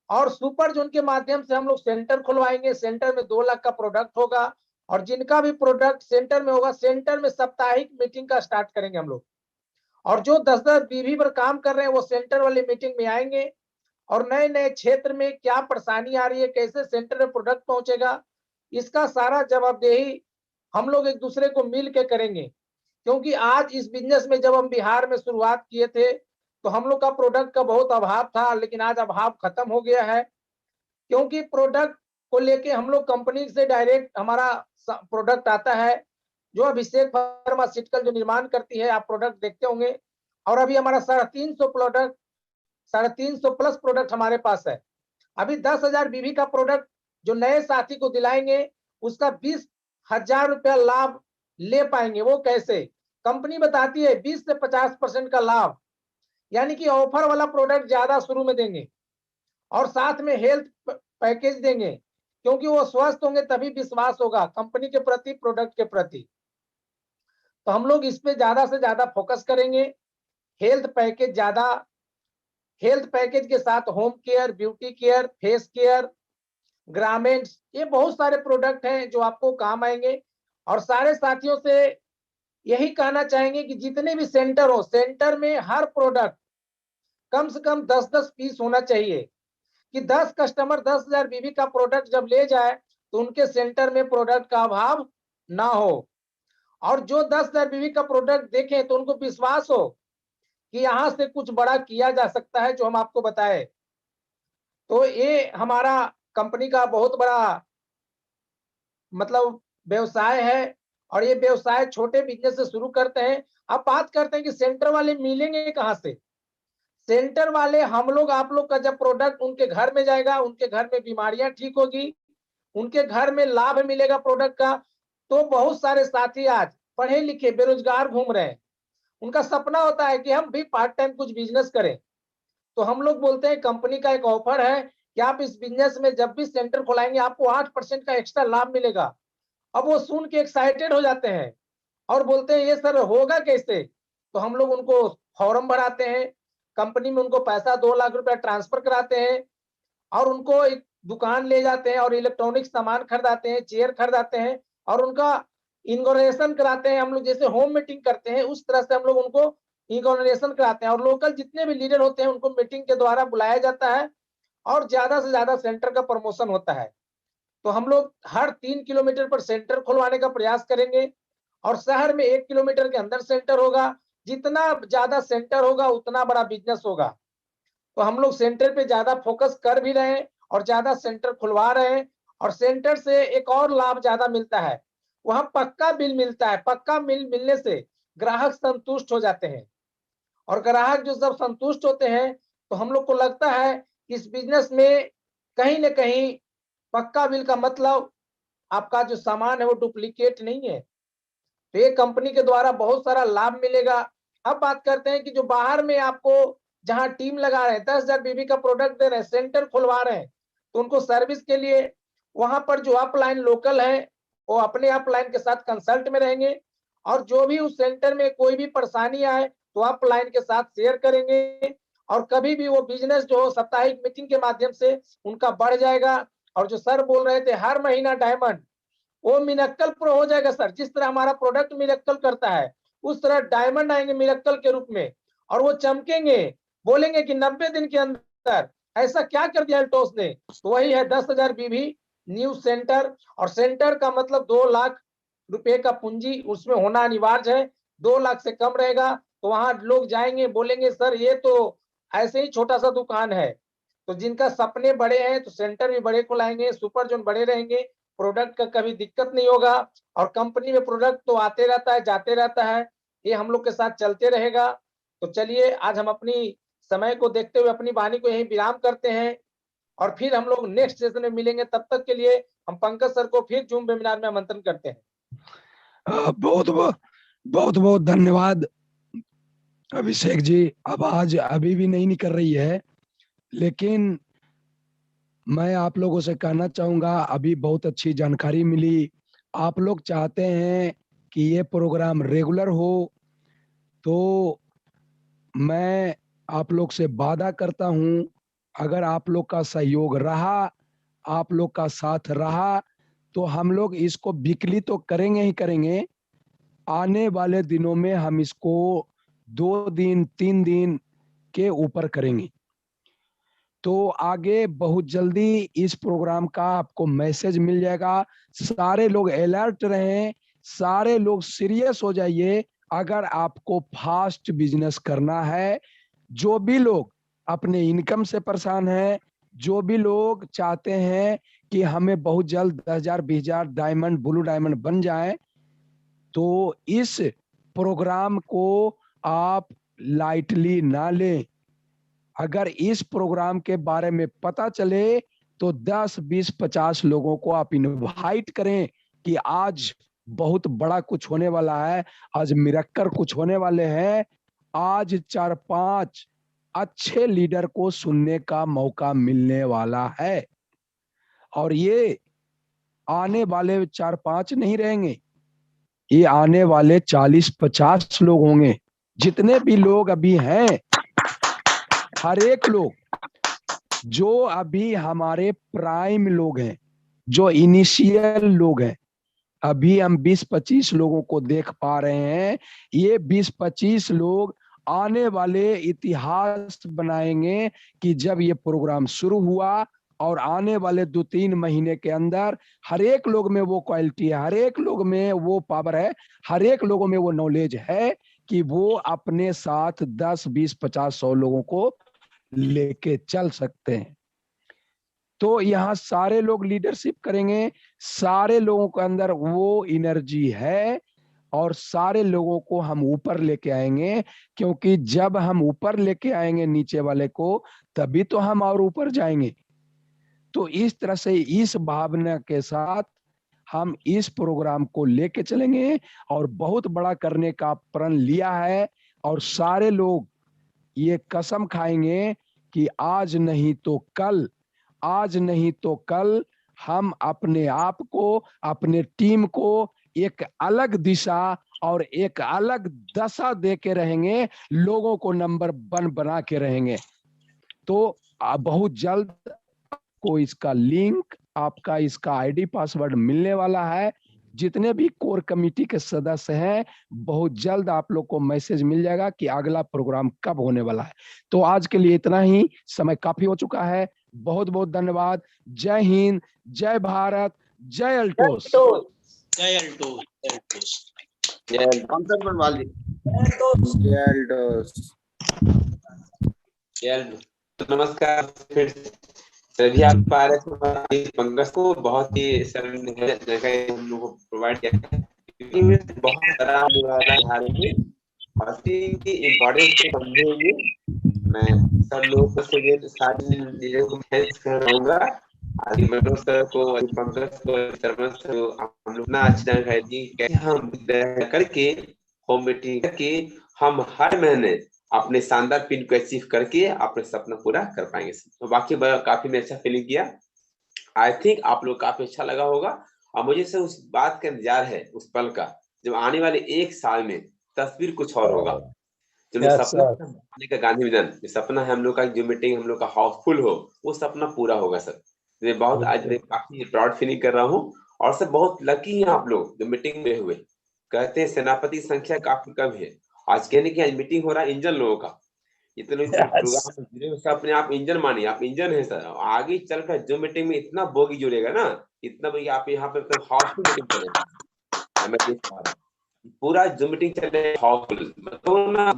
और सुपर जोन के माध्यम से हम लोग सेंटर खुलवाएंगे। सेंटर में 2 लाख का प्रोडक्ट होगा और जिनका भी प्रोडक्ट सेंटर में होगा, सेंटर में साप्ताहिक मीटिंग का स्टार्ट करेंगे हम लोग। और जो 10,000 बीवी पर काम कर रहे हैं वो सेंटर वाली मीटिंग में आएंगे और नए नए क्षेत्र में क्या परेशानी आ रही है, कैसे सेंटर में प्रोडक्ट पहुंचेगा, इसका सारा जवाबदेही हम लोग एक दूसरे को मिल के करेंगे। क्योंकि आज इस बिजनेस में जब हम बिहार में शुरुआत किए थे तो हम लोग का प्रोडक्ट का बहुत अभाव था, लेकिन आज अभाव खत्म हो गया है। क्योंकि प्रोडक्ट को लेके हम लोग कंपनी से डायरेक्ट हमारा प्रोडक्ट आता है, जो अभिषेक फार्मास्यूटिकल जो निर्माण करती है, आप प्रोडक्ट देखते होंगे। और अभी हमारा 350 प्लस प्रोडक्ट हमारे पास है। अभी 10,000 बीवी का प्रोडक्ट जो नए साथी को दिलाएंगे उसका 20,000 रुपया लाभ ले पाएंगे। वो कैसे? कंपनी बताती है 20 से 50% का लाभ, यानी कि ऑफर वाला प्रोडक्ट ज्यादा शुरू में देंगे और साथ में हेल्थ पैकेज देंगे, क्योंकि वो स्वस्थ होंगे तभी विश्वास होगा कंपनी के प्रति, प्रोडक्ट के प्रति। तो हम लोग इस पे ज्यादा से ज्यादा फोकस करेंगे। हेल्थ पैकेज के साथ home care, beauty care, face care, garments, ये बहुत सारे प्रोडक्ट हैं जो आपको काम आएंगे। और सारे साथियों से यही कहना चाहेंगे कि जितने भी सेंटर हो, सेंटर में हर प्रोडक्ट कम से कम 10-10 पीस होना चाहिए, कि 10 कस्टमर 10,000 बीवी का प्रोडक्ट जब ले जाए तो उनके सेंटर में प्रोडक्ट का अभाव ना हो। और जो 10,000 बीवी का प्रोडक्ट देखें तो उनको विश्वास हो कि यहाँ से कुछ बड़ा किया जा सकता है, जो हम आपको बताए। तो ये हमारा कंपनी का बहुत बड़ा मतलब व्यवसाय है, और ये व्यवसाय छोटे बिजनेस से शुरू करते हैं। अब बात करते हैं कि सेंटर वाले मिलेंगे कहाँ से। सेंटर वाले हम लोग, आप लोग का जब प्रोडक्ट उनके घर में जाएगा, उनके घर में बीमारियां ठीक होगी, उनके घर में लाभ मिलेगा प्रोडक्ट का। तो बहुत सारे साथी आज पढ़े लिखे बेरोजगार घूम रहे हैं, उनका सपना होता है कि हम भी पार्ट टाइम कुछ बिजनेस करें। तो हम लोग बोलते हैं कंपनी का एक ऑफर है कि आप इस बिजनेस में जब भी सेंटर खोलाएंगे आपको 8% का एक्स्ट्रा लाभ मिलेगा। अब वो सुन के एक्साइटेड हो जाते हैं और बोलते हैं ये सर होगा कैसे। तो हम लोग उनको फॉर्म भराते हैं, कंपनी में उनको पैसा 2 लाख रुपया ट्रांसफर कराते हैं और उनको एक दुकान ले जाते हैं और इलेक्ट्रॉनिक सामान खरीदाते हैं, चेयर खरीदाते हैं और उनका इनॉग्रेशन कराते हैं। हम लोग जैसे होम मीटिंग करते हैं उस तरह से हम लोग उनको इनॉग्रेशन कराते हैं, और लोकल जितने भी लीडर होते हैं उनको मीटिंग के द्वारा बुलाया जाता है और ज्यादा से ज्यादा सेंटर का प्रमोशन होता है। तो हम लोग हर 3 किलोमीटर पर सेंटर खुलवाने का प्रयास करेंगे और शहर में 1 किलोमीटर के अंदर सेंटर होगा। जितना ज्यादा सेंटर होगा उतना बड़ा बिजनेस होगा। तो हम लोग सेंटर पे ज्यादा फोकस कर भी रहे हैं और ज्यादा सेंटर खुलवा रहे हैं। और सेंटर से एक और लाभ ज्यादा मिलता है, वहां पक्का बिल मिलता है। पक्का बिल मिलने से ग्राहक संतुष्ट हो जाते हैं, और ग्राहक जो सब संतुष्ट होते हैं तो हम लोग को लगता है कि इस बिजनेस में कहीं ना कहीं पक्का बिल का मतलब आपका जो सामान है वो डुप्लीकेट नहीं है। तो ये कंपनी के द्वारा बहुत सारा लाभ मिलेगा। अब बात करते हैं कि जो बाहर में आपको जहां टीम लगा रहे हैं, 10,000 बीबी का प्रोडक्ट दे रहे हैं, सेंटर खुलवा रहे हैं, तो उनको सर्विस के लिए वहां पर जो अपलाइन लोकल है वो अपने अपलाइन के साथ कंसल्ट में रहेंगे, और जो भी उस सेंटर में कोई भी परेशानी आए तो अपलाइन के साथ शेयर करेंगे। और कभी भी वो बिजनेस जो साप्ताहिक मीटिंग के माध्यम से उनका बढ़ जाएगा। और जो सर बोल रहे थे हर महीना डायमंड, वो मिरेकल प्रो हो जाएगा सर। जिस तरह हमारा प्रोडक्ट मिरेकल करता है उस तरह डायमंड आएंगे मिरेकल के रूप में, और वो चमकेंगे, बोलेंगे कि 90 दिन के अंदर ऐसा क्या कर दिया एल्टोस ने। तो वही है 10,000 बीवी न्यू सेंटर। और सेंटर का मतलब 2 लाख रुपए का पूंजी उसमें होना अनिवार्य है। 2 लाख से कम रहेगा तो वहां लोग जाएंगे, बोलेंगे सर ये तो ऐसे ही छोटा सा दुकान है। तो जिनका सपने बड़े हैं तो सेंटर भी बड़े खुलाएंगे, सुपर जोन बड़े रहेंगे, प्रोडक्ट का कभी दिक्कत नहीं होगा। और कंपनी में प्रोडक्ट तो आते रहता है जाते रहता है, ये हम लोग के साथ चलते रहेगा। तो चलिए आज हम अपनी समय को देखते हुए अपनी वाणी को यहीं विराम करते हैं, और फिर हम लोग नेक्स्ट सेशन में मिलेंगे। तब तक के लिए हम पंकज सर को फिर जूम वेबिनार में आमंत्रण करते हैं। बहुत बहुत धन्यवाद अभिषेक जी। आवाज अभी भी नहीं निकल रही है, लेकिन मैं आप लोगों से कहना चाहूंगा अभी बहुत अच्छी जानकारी मिली। आप लोग चाहते हैं कि ये प्रोग्राम रेगुलर हो, तो मैं आप लोग से वादा करता हूं, अगर आप लोग का सहयोग रहा, आप लोग का साथ रहा, तो हम लोग इसको वीकली तो करेंगे ही करेंगे। आने वाले दिनों में हम इसको 2 दिन 3 दिन के ऊपर करेंगे। तो आगे बहुत जल्दी इस प्रोग्राम का आपको मैसेज मिल जाएगा। सारे लोग अलर्ट रहें, सारे लोग सीरियस हो जाइए। अगर आपको फास्ट बिजनेस करना है, जो भी लोग अपने इनकम से परेशान हैं, जो भी लोग चाहते हैं कि हमें बहुत जल्द 10,000 20,000 डायमंड, ब्लू डायमंड बन जाए, तो इस प्रोग्राम को आप लाइटली ना लें। अगर इस प्रोग्राम के बारे में पता चले तो 10, 20, 50 लोगों को आप इनवाइट करें कि आज बहुत बड़ा कुछ होने वाला है, आज मिरेकल कुछ होने वाले हैं। आज 4-5 अच्छे लीडर को सुनने का मौका मिलने वाला है, और ये आने वाले 4-5 नहीं रहेंगे, ये आने वाले 40-50 लोग होंगे। जितने भी लोग अभी हैं, हर एक लोग जो अभी हमारे प्राइम लोग हैं, जो इनिशियल लोग हैं, अभी हम 20-25 लोगों को देख पा रहे हैं। ये 20-25 लोग आने वाले इतिहास बनाएंगे कि जब ये प्रोग्राम शुरू हुआ और आने वाले 2-3 महीने के अंदर हर एक लोग में वो क्वालिटी है, हर एक लोग में वो पावर है, हर एक लोगों में वो नॉलेज है कि वो अपने साथ 10, 20, 50, 100 लोगों को लेके चल सकते हैं। तो यहाँ सारे लोग लीडरशिप करेंगे, सारे लोगों के अंदर वो एनर्जी है, और सारे लोगों को हम ऊपर लेके आएंगे, क्योंकि जब हम ऊपर लेके आएंगे नीचे वाले को, तभी तो हम और ऊपर जाएंगे। तो इस तरह से, इस भावना के साथ हम इस प्रोग्राम को लेके चलेंगे, और बहुत बड़ा करने का प्रण लिया है। और सारे लोग ये कसम खाएंगे कि आज नहीं तो कल, आज नहीं तो कल हम अपने आप को, अपने टीम को एक अलग दिशा और एक अलग दशा दे के रहेंगे, लोगों को नंबर 1 बना के रहेंगे। तो बहुत जल्द आपको इसका लिंक, आपका इसका आईडी पासवर्ड मिलने वाला है। जितने भी कोर कमेटी के सदस्य हैं, बहुत जल्द आप लोग को मैसेज मिल जाएगा कि अगला प्रोग्राम कब होने वाला है। तो आज के लिए इतना ही, समय काफी हो चुका है। बहुत बहुत धन्यवाद। जय हिंद, जय भारत, जय अल्टोस। जय अल्टोस, जय अल्टोस। पंकज बनवाल जी। नमस्कार फिर सभी आप पंकज को बहुत ही सरल जानकारी हम लोग को प्रोवाइड किया है, क्योंकि बहुत बड़ा की इम्पोर्टेंस को समझेंगे। मैं सब लोगों से सारी चीजों को थैंक्स करूंगा, आदि मनोज सर को, आदि पंकज को, सरवन सर को, हम लोग ना अच्छी जानकारी दी कैसे हम करके होम मीटिंग करके हम हर महीने अपने शानदार पिन को अचीव करके अपने सपना पूरा कर पाएंगे। तो बाकी काफी मैं अच्छा फीलिंग किया। आई थिंक आप लोग काफी अच्छा लगा होगा, और मुझे से उस बात का इंतजार है, उस पल का, जब आने वाले 1 साल में तस्वीर कुछ और होगा। जो सपना का गांधी मैदान, जो सपना है हम लोग का, जो मीटिंग हम लोग का हाउसफुल हो, वो सपना पूरा होगा सर। मैं बहुत आज काफी प्राउड फीलिंग कर रहा हूँ, और सब बहुत लकी हैं आप लोग जो मीटिंग में हुए। कहते हैं सेनापति संख्या काफी कम है, आज कहने की आज मीटिंग हो रहा है इंजन लोगों का। इतने प्रोग्राम अपने आप इंजन मानिए, आप इंजन है सर। आगे चलकर जो मीटिंग में इतना बोगी जुड़ेगा ना, इतना बोगी आप यहाँ पे हाउसफुल मीटिंग करेंगे। मैं देख पा रहा हूँ पूरा जो मीटिंग चल रहा है हाउसफुल, मतलब ना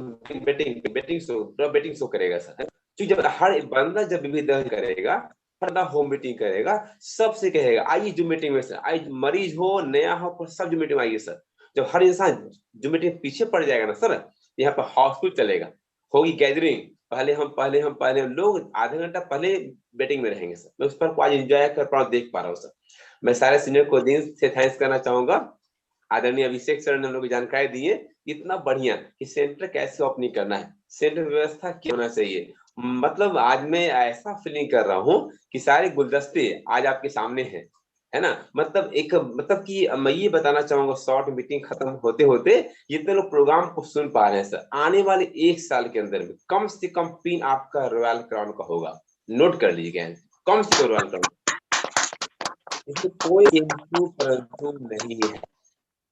बेटिंग शो करेगा सर। क्योंकि जब हर बंदा जब भी दर्ज करेगा, हर होम मीटिंग करेगा, सबसे कहेगा आइए जो मीटिंग में सर, आइए मरीज हो, नया हो, सब जो मीटिंग आइए सर। जब हर इंसान जो मीटिंग पीछे पड़ जाएगा ना सर, यहाँ पर हाउसफुल चलेगा, होगी गैदरिंग। पहले हम लोग आधा घंटा पहले मीटिंग में रहेंगे सर। मैं उस पर आज एंजॉय कर पा रहा हूँ, देख पा रहा हूँ सर। मैं सारे सीनियर को दिन से थैंक्स करना चाहूंगा। आदरणीय अभिषेक सर ने हम लोग को जानकारी दी है इतना बढ़िया कि सेंटर कैसे ओपनिंग करना है, सेंटर व्यवस्था क्या होना चाहिए। मतलब आज मैं ऐसा फीलिंग कर रहा हूँ कि सारे गुलदस्ते आज आपके सामने हैं, है ना। मतलब कि मैं ये बताना चाहूंगा, शॉर्ट मीटिंग खत्म होते होते जितने लोग प्रोग्राम को सुन पा रहे हैं सर, आने वाले 1 साल के अंदर में कम से कम पिन आपका रॉयल क्राउन का होगा। नोट कर लीजिएगा, कम से कम रॉयल क्राउन, इसमें कोई परंतु नहीं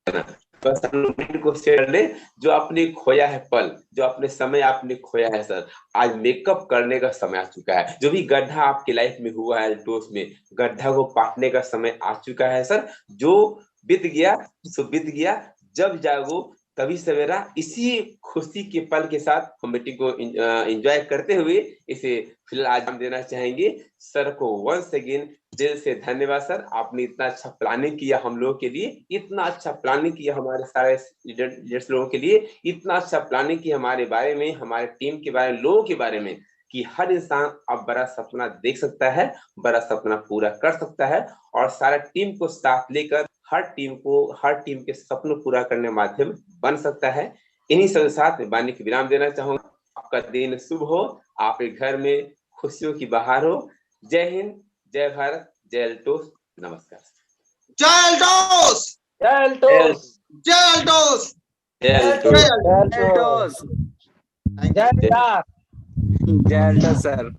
है ना। बस हम लोग माइंड को शेयर कर ले, जो आपने खोया है पल, जो अपने समय आपने खोया है सर, आज मेकअप करने का समय आ चुका है। जो भी गड्ढा आपकी लाइफ में हुआ है एल्टोस में, गड्ढा को पाटने का समय आ चुका है सर। जो बीत गया सो बीत गया, जब जागो तभी सवेरा। इसी खुशी के पल के साथ हम मीटिंग को एंजॉय करते हुए इसे फिलहाल आज हम देना चाहेंगे सर को वंस अगेन दिल से धन्यवाद सर। आपने इतना अच्छा प्लानिंग किया हम लोगों के लिए, इतना अच्छा प्लानिंग किया हमारे सारे लीडर्स लोगों के लिए, इतना अच्छा प्लानिंग किया हमारे बारे में, हमारे टीम के बारे में, लोगों के बारे में, कि हर इंसान अब बड़ा सपना देख सकता है, बड़ा सपना पूरा कर सकता है, और सारा टीम को साथ लेकर हर टीम के सपनों पूरा करने माध्यम बन सकता है। इन्हीं सब साथ में वाणी की विराम देना चाहूंगा। आपका दिन शुभ हो, आपके घर में खुशियों की बहार हो। जय हिंद, जय भारत, जय एल्टोस, नमस्कार। जय एल्टोस, जय एल्टोस, जय एल्टोस, जय एल्टोस, एल्टोस, जय विराट। जय एल्टोस सर।